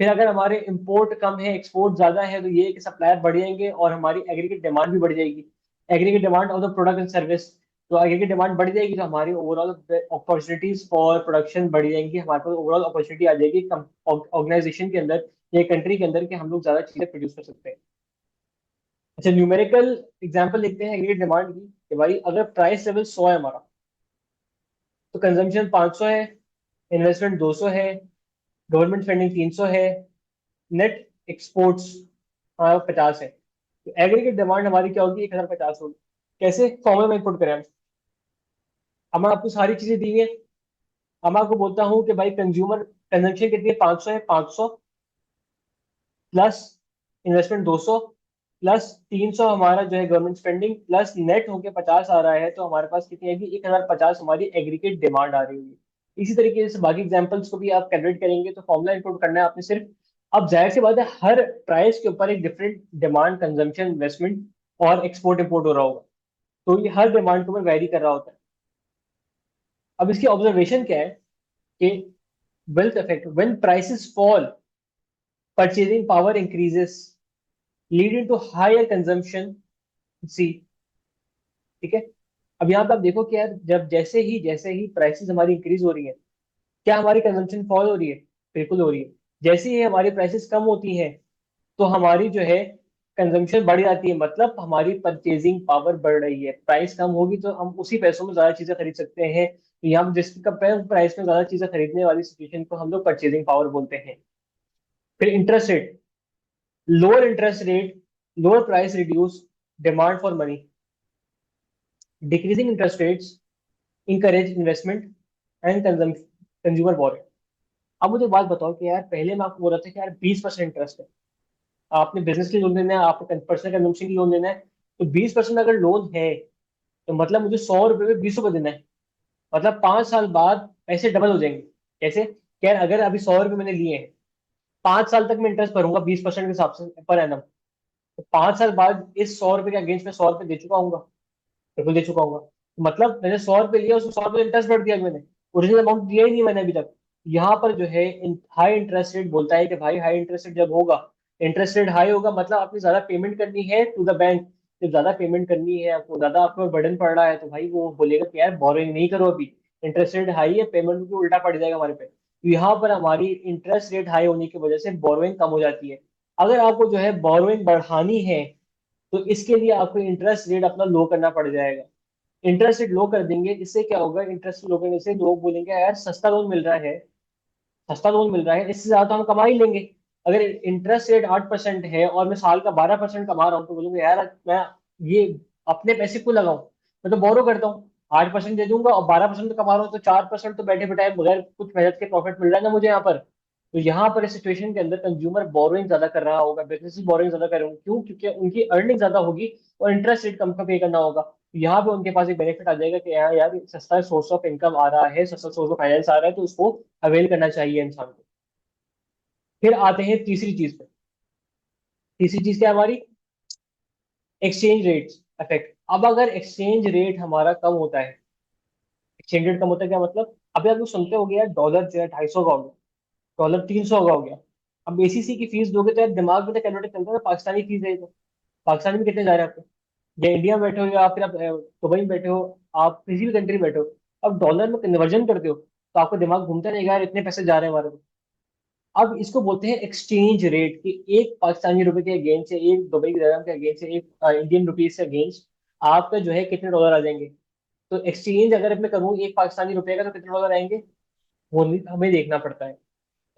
फिर अगर हमारे इंपोर्ट कम है, एक्सपोर्ट ज्यादा है, तो ये है कि सप्लायर बढ़ जाएंगे और हमारी एग्रीगेट डिमांड भी बढ़ जाएगी। Aggregate demand of the product and service, तो एग्रीगेट डिमांड बढ़ जाएगी तो हमारी ओवरऑल अपॉर्चुनिटीज फॉर प्रोडक्शन बढ़ जाएंगी। हमारे पास ओवरऑल अपॉर्चुनिटी आ जाएगी ऑर्गेनाइजेशन के अंदर या कंट्री के अंदर कि हम लोग ज्यादा चीजें प्रोड्यूस कर सकते हैं। अच्छा, न्यूमेरिकल एग्जांपल देखते हैं एग्रीगेट डिमांड की कि भाई अगर प्राइस लेवल 100 है हमारा, तो कंजम्पशन 500 है, इन्वेस्टमेंट 200 है, गवर्नमेंट स्पेंडिंग 300 है, नेट एक्सपोर्ट्स हमारा 50 है। तो एग्रीगेट डिमांड हमारी क्या होगी? 1050 होगी। कैसे फॉर्मूला में इनपुट करें हम आपको सारी चीजें दी है। अब मैं आपको बोलता हूँ कि भाई कंज्यूमर कंजम्पशन कितनी है? 500 है, 500 प्लस इन्वेस्टमेंट 200 प्लस 300 हमारा जो है गवर्नमेंट स्पेंडिंग प्लस नेट होके 50 आ रहा है, तो हमारे पास कितनी आएगी? 1050 हमारी एग्रीगेट डिमांड आ रही होगी। इसी तरीके से बाकी एग्जांपल्स को भी आप कैलकुलेट करेंगे तो फॉर्मूला इनपुट करना है आपने सिर्फ। अब जाहिर सी बात है हर प्राइस के ऊपर एक डिफरेंट डिमांड, कंजम्पशन, इन्वेस्टमेंट और एक्सपोर्ट इंपोर्ट हो रहा होगा। तो ये हर डिमांड के ऊपर वेरी कर रहा होता है। अब इसकी ऑब्जर्वेशन क्या है कि wealth effect, when prices fall purchasing power increases leading to higher consumption. See, ठीक है। अब यहाँ पे आप देखो कि यार जब जैसे ही प्राइसेस हमारी इंक्रीज हो रही है, क्या हमारी कंजम्पशन फॉल हो रही है? बिल्कुल हो रही है। जैसे ही हमारी प्राइसेस कम होती हैं तो हमारी जो है कंजम्पशन बढ़ जाती है, मतलब हमारी परचेजिंग पावर बढ़ रही है। प्राइस कम होगी तो हम उसी पैसों में ज्यादा चीजें खरीद सकते हैं, तो यहाँ जिसका प्राइस में ज्यादा चीजें खरीदने वाली सिचुएशन को हम लोग परचेजिंग पावर बोलते हैं। फिर interest rate, lower interest rate, lower price reduce demand for money, decreasing interest rates encourage investment and consumer boring. अब मुझे बात बताओ कि यार पहले मैं आपको बोल रहा था कि यार 20% इंटरेस्ट है, आपने बिजनेस के लोन लेना है, आपको पर्सनल कंजम्पशन के लोन लेना है, तो 20% अगर लोन है तो मतलब मुझे 100 रुपए में 20 रुपए देना है। मतलब 5 साल बाद पैसे डबल हो जाएंगे। कैसे? क्या यार, अगर अभी 100 रुपए मैंने लिए हैं, 5 साल तक मैं इंटरेस्ट भरूंगा 20% के हिसाब से पर एनम, तो 5 साल बाद इस 100 रुपए के अगेंस्ट में 100 रुपए दे चुका हूँ, बिल्कुल दे चुका हूँ। मतलब मैंने 100 रुपए लिया, उसमें 100 रुपए इंटरेस्ट भर दिया मैंने, ओरिजिनल अमाउंट दिया ही नहीं मैंने अभी तक। यहाँ पर जो है हाई इंटरेस्ट रेट बोलता है कि भाई हाई इंटरेस्ट रेट जब होगा, इंटरेस्ट रेट हाई होगा मतलब आपने ज्यादा पेमेंट करनी है टू द बैंक। जब ज्यादा पेमेंट करनी है आपको, ज्यादा आपको बर्डन पड़ रहा है, तो भाई वो बोलेगा कि यार बोरोइंग नहीं करो अभी, इंटरेस्ट रेट हाई है, पेमेंट भी उल्टा पड़ जाएगा हमारे पे। तो यहाँ पर हमारी इंटरेस्ट रेट हाई होने की वजह से बोरोइंग कम हो जाती है। अगर आपको जो है बोरोइंग बढ़ानी है तो इसके लिए आपको इंटरेस्ट रेट अपना लो करना पड़ जाएगा। इंटरेस्ट रेट लो कर देंगे, इससे क्या होगा, इंटरेस्ट लो करने से लोग बोलेंगे यार सस्ता लोन मिल रहा है, सस्ता लोन मिल रहा है, इससे ज्यादा तो हम कमा ही लेंगे। अगर इंटरेस्ट रेट 8% है और मैं साल का 12% कमा रहा हूँ, तो बोलूंगा यार मैं ये अपने पैसे क्यों लगाऊं, मैं तो बोरो करता हूँ, 8% दे दूंगा और 12% तो कमा रहा हूँ, तो 4% तो बैठे बैठाए बगैर कुछ मेहनत के प्रॉफिट मिल रहा है ना मुझे यहाँ पर। तो यहाँ पर इस सिचुएशन के अंदर कंज्यूमर बोरोइंग ज्यादा कर रहा होगा, बिजनेस बोरोइंग ज्यादा कर रहे होंगे, क्यों? क्योंकि उनकी अर्निंग ज्यादा होगी और इंटरेस्ट रेट कम का पे करना होगा। तो यहाँ पे उनके पास एक बेनिफिट आ जाएगा कि यहाँ यार सस्ता सोर्स ऑफ इनकम आ रहा है, सस्ता सोर्स ऑफ फाइनेंस आ रहा है, तो उसको अवेल करना चाहिए इंसान को। फिर आते हैं तीसरी चीज पे। तीसरी चीज क्या है हमारी? Exchange rate effect. अब अगर एक्सचेंज रेट हमारा कम होता है, एक्सचेंज रेट कम होता है क्या मतलब? अभी आप लोग सुनते हो यार डॉलर जो है 250 का हो गया, डॉलर 300 का हो गया। अब एसीसी की फीस दोगे तो यार दिमाग में तो कन्वर्ट चलता है ना, पाकिस्तानी फीस है तो पाकिस्तान में कितने जा रहे हैं आपके? या इंडिया में बैठे हो या फिर आप दुबई में बैठे हो, आप किसी भी कंट्री में बैठे हो, अब डॉलर में कन्वर्जन करते हो तो आपको दिमाग घूमता नहीं यार इतने पैसे जा रहे हैं हमारे। अब इसको बोलते हैं एक्सचेंज रेट, कि एक पाकिस्तानी रुपए के अगेंस्ट से, एक दुबई के dirham के अगेंस्ट से, एक इंडियन रुपीज से अगेंस्ट आपका जो है कितने डॉलर आ जाएंगे। तो एक्सचेंज अगर मैं करूँ एक पाकिस्तानी रुपए का तो कितने डॉलर आएंगे, वो हमें देखना पड़ता है।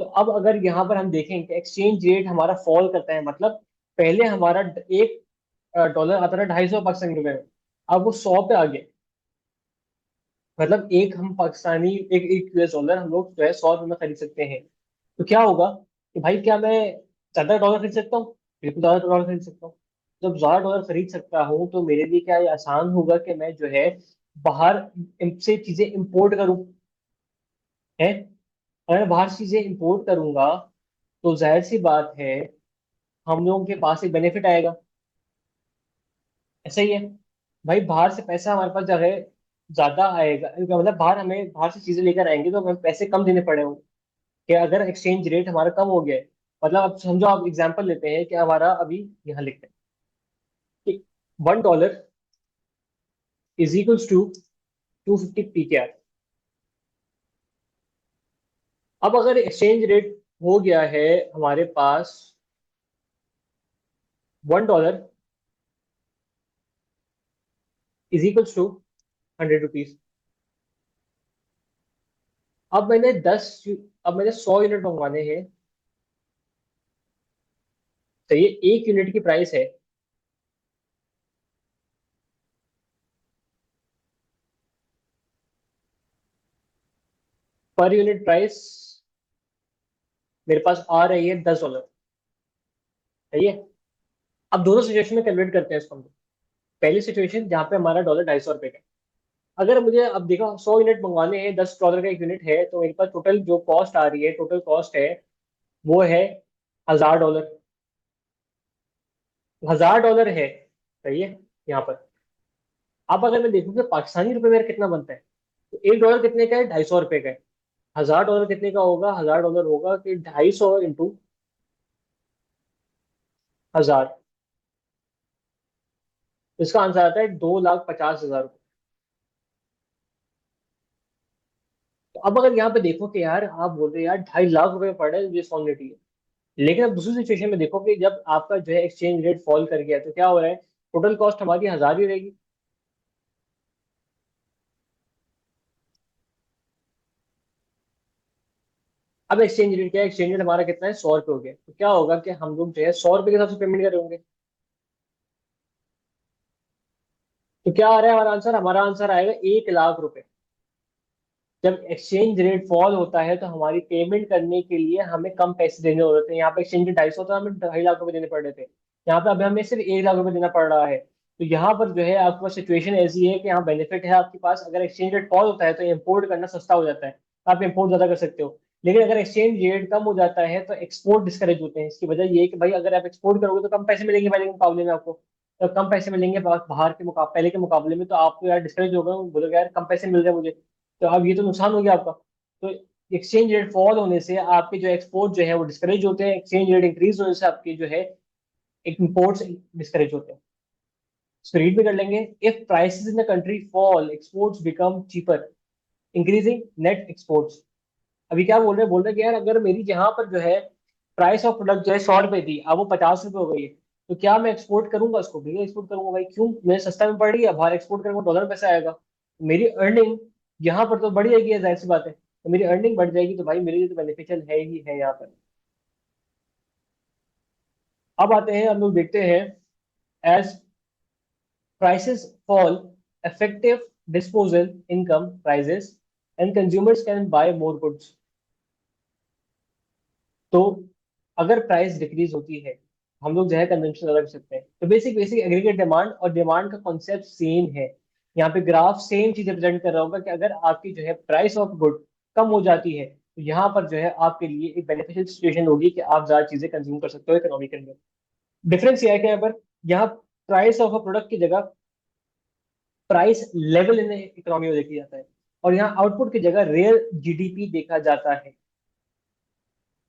तो अब अगर यहाँ पर हम देखें कि एक्सचेंज रेट हमारा फॉल करता है, मतलब पहले हमारा एक डॉलर आता था 250 पाकिस्तानी रुपए में, अब वो 100 पे आ गया। मतलब एक हम पाकिस्तानी एक एक यूएस डॉलर हम लोग जो है 100 रुपए में खरीद सकते हैं। तो क्या होगा कि भाई क्या मैं ज्यादा डॉलर खरीद सकता हूँ? बिल्कुल ज्यादा डॉलर खरीद सकता हूँ। जब ज्यादा डॉलर खरीद सकता हूँ तो मेरे लिए क्या ये आसान होगा कि मैं जो है बाहर से चीजें इंपोर्ट करूँ, है? अगर बाहर से चीजें इंपोर्ट करूंगा तो जाहिर सी बात है हम लोगों के पास एक बेनिफिट आएगा। ऐसा ही है भाई, बाहर से पैसा हमारे पास जो है ज्यादा आएगा, इसका मतलब बाहर से चीजें लेकर आएंगे तो हमें पैसे कम देने पड़े होंगे। कि अगर एक्सचेंज रेट हमारा कम हो गया है, मतलब अब समझो, आप एग्जांपल लेते हैं कि हमारा अभी यहाँ लिखते हैं कि $1 इज इक्वल्स टू 250 PKR। अब अगर एक्सचेंज रेट हो गया है हमारे पास $1 इज इक्वल्स टू 100 रुपीज। अब मैंने 100 यूनिट मंगवाने हैं, तो ये 1 यूनिट की प्राइस है, पर यूनिट प्राइस मेरे पास आ रही है $10। सही है। अब दोनों सिचुएशन में कन्वर्ट करते हैं इसको हम लोग। पहली सिचुएशन जहाँ पे हमारा डॉलर 250 रुपए का है। अगर मुझे अब देखो 100 यूनिट मंगवाने हैं, $10 का एक यूनिट है, तो मेरे पास टोटल जो कॉस्ट आ रही है, टोटल कॉस्ट है वो है $1000। $1000 है, सही है यहाँ पर। अब अगर मैं देखूँ कि पाकिस्तानी रुपए में कितना बनता है, तो $1 कितने का है? 250 रुपए का है। $1000 कितने का होगा? $1000 होगा कि 250 इंटू हजार। तो इसका आंसर आता है 2,50,000। तो अब अगर यहाँ पे देखो कि यार आप बोल रहे हैं यार 2.5 लाख रुपए पड़ रहे हैं मुझे सोने के लिए, लेकिन अब दूसरी सिचुएशन में देखो कि जब आपका जो है एक्सचेंज रेट फॉल कर गया तो क्या हो रहा है, टोटल कॉस्ट हमारी 1,000 ही रहेगी। अब एक्सचेंज रेट क्या है, एक्सचेंज रेट हमारा कितना है, 100 रुपये हो गया, तो क्या होगा कि हम लोग जो है 100 रुपये के हिसाब से पेमेंट करेंगे। तो क्या आ रहा है हमारा आंसर, हमारा आंसर आएगा 1 लाख रुपए। जब एक्सचेंज रेट फॉल होता है तो हमारी पेमेंट करने के लिए हमें कम पैसे देने होते हैं। यहाँ पे एक्सचेंज रेट 250 था, हमें 2.5 लाख रुपए देने पड़ रहे थे, यहाँ पे अभी हमें सिर्फ 1 लाख रुपए देना पड़ रहा है। तो यहाँ पर जो है आपके पास सिचुएशन ऐसी है कि यहाँ बेनिफिट है आपके पास, अगर एक्सचेंज रेट फॉल होता है तो इम्पोर्ट करना सस्ता हो जाता है, आप इम्पोर्ट ज्यादा कर सकते हो। लेकिन अगर एक्सचेंज रेट कम हो जाता है तो एक्सपोर्ट डिस्करेज होते हैं। इसकी वजह ये है कि भाई अगर आप एक्सपोर्ट करोगे तो कम पैसे मिलेंगे पहले के मुकाबले में आपको, तो कम पैसे मिलेंगे बाहर के मुकाबले, पहले के मुकाबले में, तो आपको यार डिस्करेज होगा, बोलोगे यार कम पैसे मिल रहे हैं मुझे, तो अब ये तो नुकसान हो गया आपका। तो एक्सचेंज रेट फॉल होने से आपके जो एक्सपोर्ट जो है वो डिस्करेज होते हैं, एक्सचेंज रेट इंक्रीज होने से आपके जो है इंपोर्ट्स डिस्करेज होते हैं। इसको रीड भी कर लेंगे, if prices in the country fall exports become cheaper, increasing net exports. अभी क्या बोल रहे हैं कि यार अगर मेरी यहाँ पर जो है प्राइस ऑफ प्रोडक्ट जो है 100 रुपए थी, अब वो 50 रुपए हो गई है, तो क्या मैं एक्सपोर्ट करूंगा उसको, भैया एक्सपोर्ट करूंगा भाई, क्यों, मैं सस्ता में पड़ रही है, बाहर एक्सपोर्ट करूंगा डॉलर पैसा आएगा, मेरी अर्निंग यहाँ पर तो बढ़ जाएगी, जाहिर सी बात है, तो मेरी अर्निंग बढ़ जाएगी, तो भाई मेरे लिए तो बेनिफिशियल है ही है यहाँ पर। अब आते हैं हम लोग देखते हैं, as prices fall effective disposal income rises and consumers can buy more goods। तो अगर प्राइस डिक्रीज होती है, हम लोग जो है कंजम्पशन ज्यादा कर सकते हैं। तो बेसिक बेसिक एग्रीगेट डिमांड और डिमांड का कॉन्सेप्ट सेम है। यहाँ पे ग्राफ सेम चीज रिप्रेजेंट कर रहा होगा कि अगर आपकी जो है प्राइस ऑफ गुड कम हो जाती है तो यहाँ पर जो है आपके लिए एक बेनिफिशियल सिचुएशन होगी कि आप ज्यादा चीजें कंज्यूम कर सकते हो इकोनॉमी के अंदर। डिफरेंस ये है कि यहाँ पर, यहाँ प्राइस ऑफ अ प्रोडक्ट की जगह प्राइस लेवल इन इकोनॉमी में देखा जाता है, और यहाँ आउटपुट की जगह रियल जीडीपी देखा जाता है।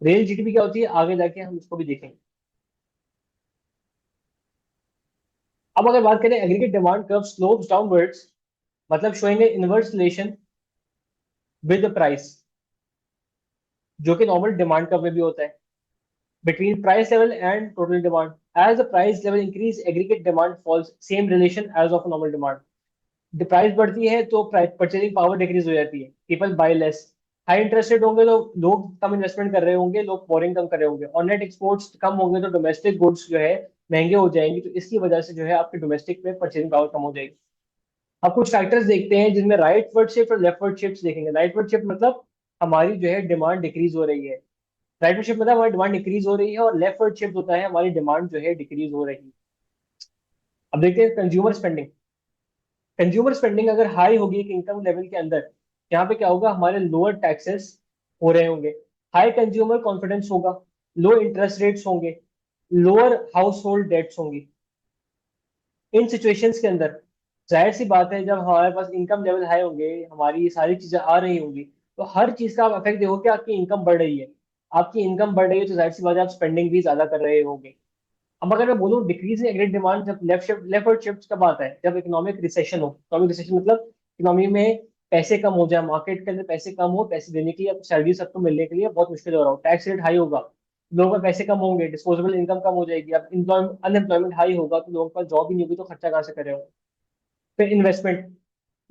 रियल जीडीपी क्या होती है आगे जाके हम उसको भी देखेंगे। अब अगर बात करें aggregate demand curve slopes downwards, मतलब showing inverse relation with the price, जो कि नॉर्मल डिमांड कर्व में भी होता है, between price level and total demand. As the price level increase, aggregate demand falls. Same relation as of normal demand. The price बढ़ती है तो purchasing power decrease हो जाती है, people buy less. High interest rate होंगे तो लोग कम investment कर रहे होंगे, लोग बोरिंग कम कर रहे होंगे, और नेट एक्सपोर्ट्स कम होंगे तो डोमेस्टिक गुड्स जो है महंगे हो जाएंगे, तो इसकी वजह से जो है आपके डोमेस्टिक में परचेजिंग पावर कम हो जाएगी। अब कुछ फैक्टर्स देखते हैं जिनमें राइट वर्ड शिफ्ट और लेफ्ट वर्ड शिफ्ट देखेंगे। राइट वर्ड शिफ्ट मतलब हमारी जो है डिमांड डिक्रीज हो रही है, राइट वर्ड शिफ्ट मतलब हमारी डिमांड डिक्रीज हो रही है, और लेफ्ट वर्ड शिफ्ट होता है हमारी डिमांड जो है डिक्रीज हो रही है। अब देखते हैं कंज्यूमर स्पेंडिंग। कंज्यूमर स्पेंडिंग अगर हाई होगी एक इनकम लेवल के अंदर, यहाँ पे क्या होगा, हमारे लोअर टैक्सेस हो रहे होंगे, हाई कंज्यूमर कॉन्फिडेंस होगा, लो इंटरेस्ट रेट्स होंगे, लोअर हाउस होल्ड डेट्स होंगी। इन सिचुएशंस के अंदर जाहिर सी बात है, जब हमारे पास इनकम लेवल हाई होंगे, हमारी ये सारी चीजें आ रही होंगी, तो हर चीज का आप इफेक्ट देखो कि आपकी इनकम बढ़ रही है। आपकी इनकम बढ़ रही है तो जाहिर सी बात है आप स्पेंडिंग भी ज्यादा कर रहे होंगे। अब अगर मैं बोलूँ डिक्रीज इन एग्रीगेट डिमांड, जब लेफ्ट और शिफ्ट कब आता है, जब इकोनॉमिक रिसेशन हो। इकोनॉमिक रिसेशन मतलब इकोनॉमी में पैसे कम हो जाए, मार्केट के अंदर पैसे कम हो, पैसे देने के लिए, आपको सैलरी सबको मिलने के लिए बहुत मुश्किल हो रहा हो, टैक्स रेट हाई होगा, लोगों के पैसे कम होंगे, डिस्पोजेबल इनकम कम हो जाएगी, अब अनएम्प्लॉयमेंट हाई होगा तो लोगों के पास जॉब ही नहीं होगी, तो खर्चा कहाँ से करे हो। फिर इन्वेस्टमेंट,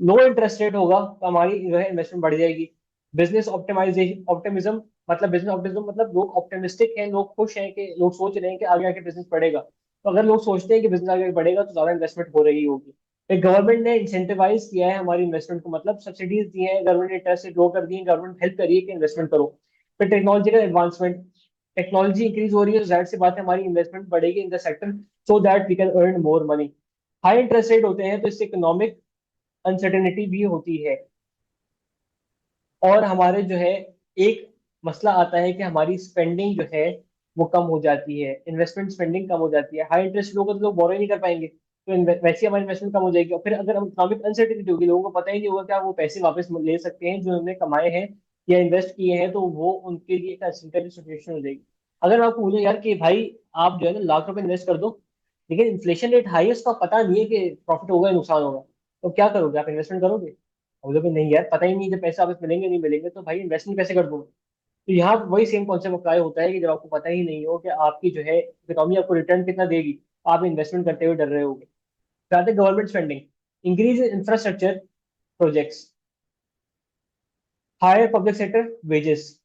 लो इंटरेस्ट रेट होगा तो हमारी जो है इन्वेस्टमेंट बढ़ जाएगी। बिजनेस ऑप्टिमाइजेशन, ऑप्टिमिज्म मतलब बिजनेस ऑप्टिमिज्म मतलब लोग ऑप्टिमिस्टिक हैं, लोग खुश हैं कि लोग सोच रहे हैं कि आगे आगे बिजनेस बढ़ेगा, तो अगर लोग सोचते हैं कि बिजनेस आगे बढ़ेगा तो ज्यादा इन्वेस्टमेंट हो रही होगी। फिर गवर्नमेंट ने इंसेंटिवाइज किया है हमारी इन्वेस्टमेंट को, मतलब सब्सिडीज दी है गवर्नमेंट ने, इंटरेस्ट रेट लो कर दी है, गवर्नमेंट हेल्प करिए कि इन्वेस्टमेंट करो। फिर टेक्नोलॉजिकल एडवांसमेंट, टेक्नोलॉजी इंक्रीज हो रही है तो जाहिर सी बात है हमारी इन्वेस्टमेंट बढ़ेगी in the sector, so that we can earn more money. High interest rate होते हैं तो इससे इकोनॉमिक अनसर्टेनिटी भी होती है, और हमारे जो है एक मसला आता है कि हमारी स्पेंडिंग जो है वो कम हो जाती है, इन्वेस्टमेंट स्पेंडिंग कम हो जाती है। हाई इंटरेस्ट होगा तो लोग बोरो नहीं कर पाएंगे, तो वैसे ही हमारी इन्वेस्टमेंट कम हो जाएगी, और फिर अगर हम इकोनॉमिक अनसर्टेनिटी होगी, लोगों को पता ही नहीं होगा क्या वो पैसे वापस ले सकते हैं जो उन्होंने कमाए हैं या इन्वेस्ट किए हैं, तो वो उनके लिए एक अनसर्टेनिटी सिचुएशन हो जाएगी। अगर मैं आपको बोलूं यार कि भाई आप जो है ना लाख रुपए इन्वेस्ट कर दो, लेकिन इन्फ्लेशन रेट हाई है, उसका पता नहीं है कि प्रॉफिट होगा या नुकसान होगा, तो क्या करोगे? आप इन्वेस्टमेंट करोगे? बोलोगे नहीं यार पता ही नहीं, जब पैसे वापस मिलेंगे नहीं मिलेंगे, तो भाई इन्वेस्टमेंट कैसे कर दूंगा? तो यहाँ वही सेम कॉन्सेप्ट अप्लाई होता है कि जब आपको पता ही नहीं हो कि आपकी जो है इकोनॉमी आपको रिटर्न कितना देगी, आप इन्वेस्टमेंट करते हुए डर रहे होगे। फिर आते government spending, increase in infrastructure projects, higher public sector wages.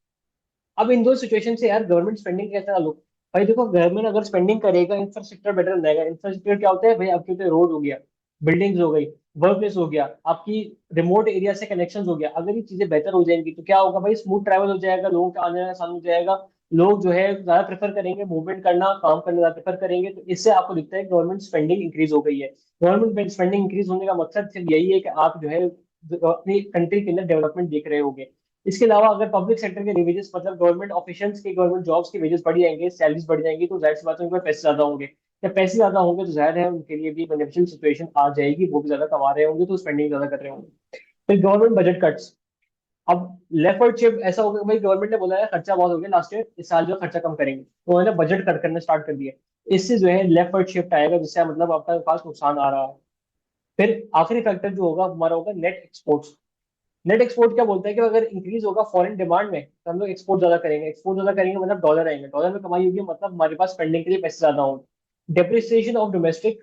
अब इन दो सिचुएशन से यार गवर्नमेंट स्पेंडिंग कैसे चालू? भाई देखो, गवर्नमेंट अगर स्पेंडिंग करेगा, इंफ्रास्ट्रक्चर बेटर बनाएगा। इंफ्रास्ट्रक्चर क्या होता है भाई? आपके तो रोड हो गया, बिल्डिंग्स हो गई, वर्क प्लेस हो गया, आपकी रिमोट एरिया से कनेक्शन हो गया। अगर ये चीजें बेहतर हो जाएंगी तो क्या होगा भाई? स्मूथ ट्रैवल हो जाएगा, लोगों का आने जाना आसान हो जाएगा, लोग जो है ज्यादा प्रेफर करेंगे मूवमेंट करना, काम करना ज्यादा प्रेफर करेंगे। तो इससे आपको दिखता है गवर्नमेंट स्पेंडिंग इंक्रीज हो गई है। गवर्नमेंट स्पेंडिंग इंक्रीज होने का मकसद सिर्फ यही है कि आप जो है अपनी कंट्री के अंदर डेवलपमेंट देख रहे होगे। इसके अलावा अगर पब्लिक सेक्टर के वेजेस, मतलब गवर्नमेंट ऑफिशियल्स के, गवर्नमेंट जॉब्स के वेजेस बढ़ जाएंगे, सैलरीज बढ़ जाएंगी, तो जाहिर सी बात है उनके पास पैसे ज्यादा होंगे। जब पैसे ज्यादा होंगे तो जाहिर है उनके लिए भी बेनिफिशियल सिचुएशन आ जाएगी, वो भी ज्यादा कमा रहे होंगे तो स्पेंडिंग ज्यादा कर रहे होंगे। फिर गवर्नमेंट बजट कट्स। अब लेफ्ट और शिफ्ट ऐसा हो गया भाई, गवर्नमेंट ने बोला है खर्चा बहुत हो गया लास्ट ईयर, इस साल जो है खर्चा कम करेंगे, तो उन्होंने बजट कट करना स्टार्ट कर दिया। इससे जो है लेफ्ट और शिफ्ट आएगा, जिससे मतलब आपका पास नुकसान आ रहा है। फिर आखिरी फैक्टर जो होगा हमारा होगा नेट एक्सपोर्ट्स। नेट एक्सपोर्ट क्या बोलता है कि अगर इंक्रीज होगा फॉरेन डिमांड में तो हम लोग एक्सपोर्ट ज्यादा करेंगे। एक्सपोर्ट ज्यादा करेंगे मतलब डॉलर आएंगे, डॉलर में कमाई होगी, मतलब हमारे पास स्पेंडिंग के लिए पैसे ज्यादा होंगे। Depreciation of domestic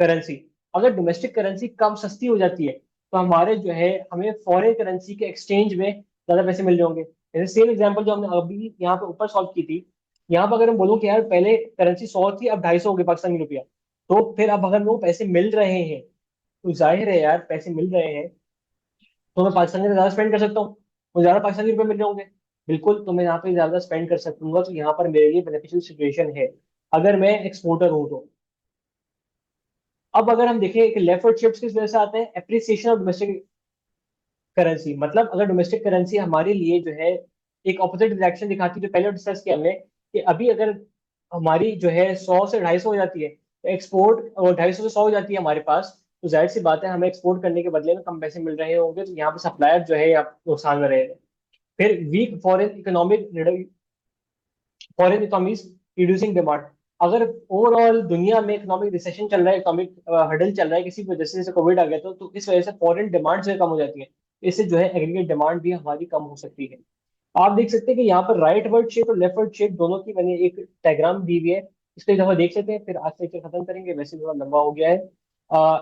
currency. अगर डोमेस्टिक करेंसी कम सस्ती हो जाती है तो हमारे जो है हमें फॉरेन करेंसी के एक्सचेंज में ज्यादा पैसे मिल जाएंगे। जैसे सेम एग्जांपल जो हमने अभी यहाँ पे ऊपर सॉल्व की थी, यहाँ पर अगर हम बोलूँ कि यार पहले करेंसी 100 थी, अब 250 हो गई पाकिस्तानी रुपया, तो फिर अब अगर वो पैसे मिल रहे हैं तो जाहिर है यार पैसे मिल रहे हैं तो मैं पाकिस्तानी में ज्यादा स्पेंड कर सकता हूँ, मुझे ज्यादा पाकिस्तानी रुपए मिल रहे होंगे। बिल्कुल, तो मैं यहाँ पे ज्यादा स्पेंड कर सकूंगा, तो यहाँ पर मेरे लिए बेनिफिशियल सिचुएशन है अगर मैं एक्सपोर्टर हूँ तो। अब अगर हम देखें कि लेफ्ट और शिफ्ट किस वजह से आते हैं, एप्रिसिएशन ऑफ डोमेस्टिक करेंसी। मतलब अगर डोमेस्टिक करेंसी हमारे लिए जो है एक ऑपोजिट रिएक्शन दिखाती है, जो पहले डिस्कस किया हमने, कि अभी अगर हमारी जो है 100 से 250 हो जाती है, तो एक्सपोर्ट, और 250 से 100 हो जाती है हमारे पास, तो जाहिर सी बात है हमें एक्सपोर्ट करने के बदले में कम पैसे मिल रहे होंगे, तो यहाँ पे सप्लायर जो है आप नुकसान में रहेगा। फिर weak foreign economies reducing demand. अगर ओवरऑल दुनिया में इकोनॉमिक रिसेशन चल रहा है, इकोनॉमिक हडल चल रहा है किसी वजह से, जैसे कोविड आ गया तो इस वजह से फॉरेन डिमांड जो है कम हो जाती है। इससे जो है एग्रीगेट डिमांड भी हमारी कम हो सकती है। आप देख सकते हैं कि यहाँ पर राइट वर्ड शेप और लेफ्ट वर्ड शेप दोनों की मैंने एक डायग्राम दी हुई है, इसको एक दफा देख सकते हैं, फिर आज लेक्चर खत्म करेंगे, वैसे थोड़ा लंबा हो गया है। आ,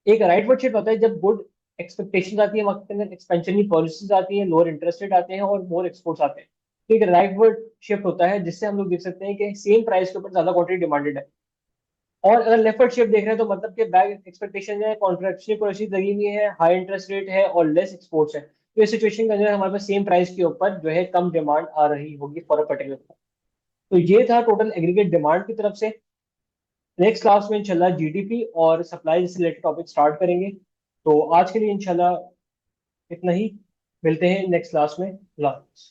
एक राइट वर्ड शिफ्ट होता है जब गुड एक्सपेक्टेशन आती है, मार्केट के अंदर एक्सपेंशनरी पॉलिसीज आती हैं, लोअर इंटरेस्ट रेट आते हैं और मोर एक्सपोर्ट्स आते हैं। तो एक राइट वर्ड शिफ्ट होता है जिससे हम लोग देख सकते हैं कि सेम प्राइस के ऊपर ज्यादा क्वांटिटी डिमांडेड है। और अगर लेफ्ट वर्ड शिफ्ट देख रहे हैं तो मतलब कि बैक एक्सपेक्टेशन है, कॉन्ट्रैक्शनल पॉलिसी लगी हुई है, हाई इंटरेस्ट रेट है और लेस एक्सपोर्ट्स है, तो इस सिचुएशन के अंदर हमारे पास सेम प्राइस के ऊपर जो है कम डिमांड आ रही होगी फॉर अ पर्टिकुलर। तो ये था टोटल एग्रीगेट डिमांड की तरफ से। नेक्स्ट क्लास में इंशाल्लाह जीडीपी और सप्लाई से रिलेटेड टॉपिक स्टार्ट करेंगे। तो आज के लिए इंशाल्लाह इतना ही, मिलते हैं नेक्स्ट क्लास में। अल्लाह हाफ़िज़।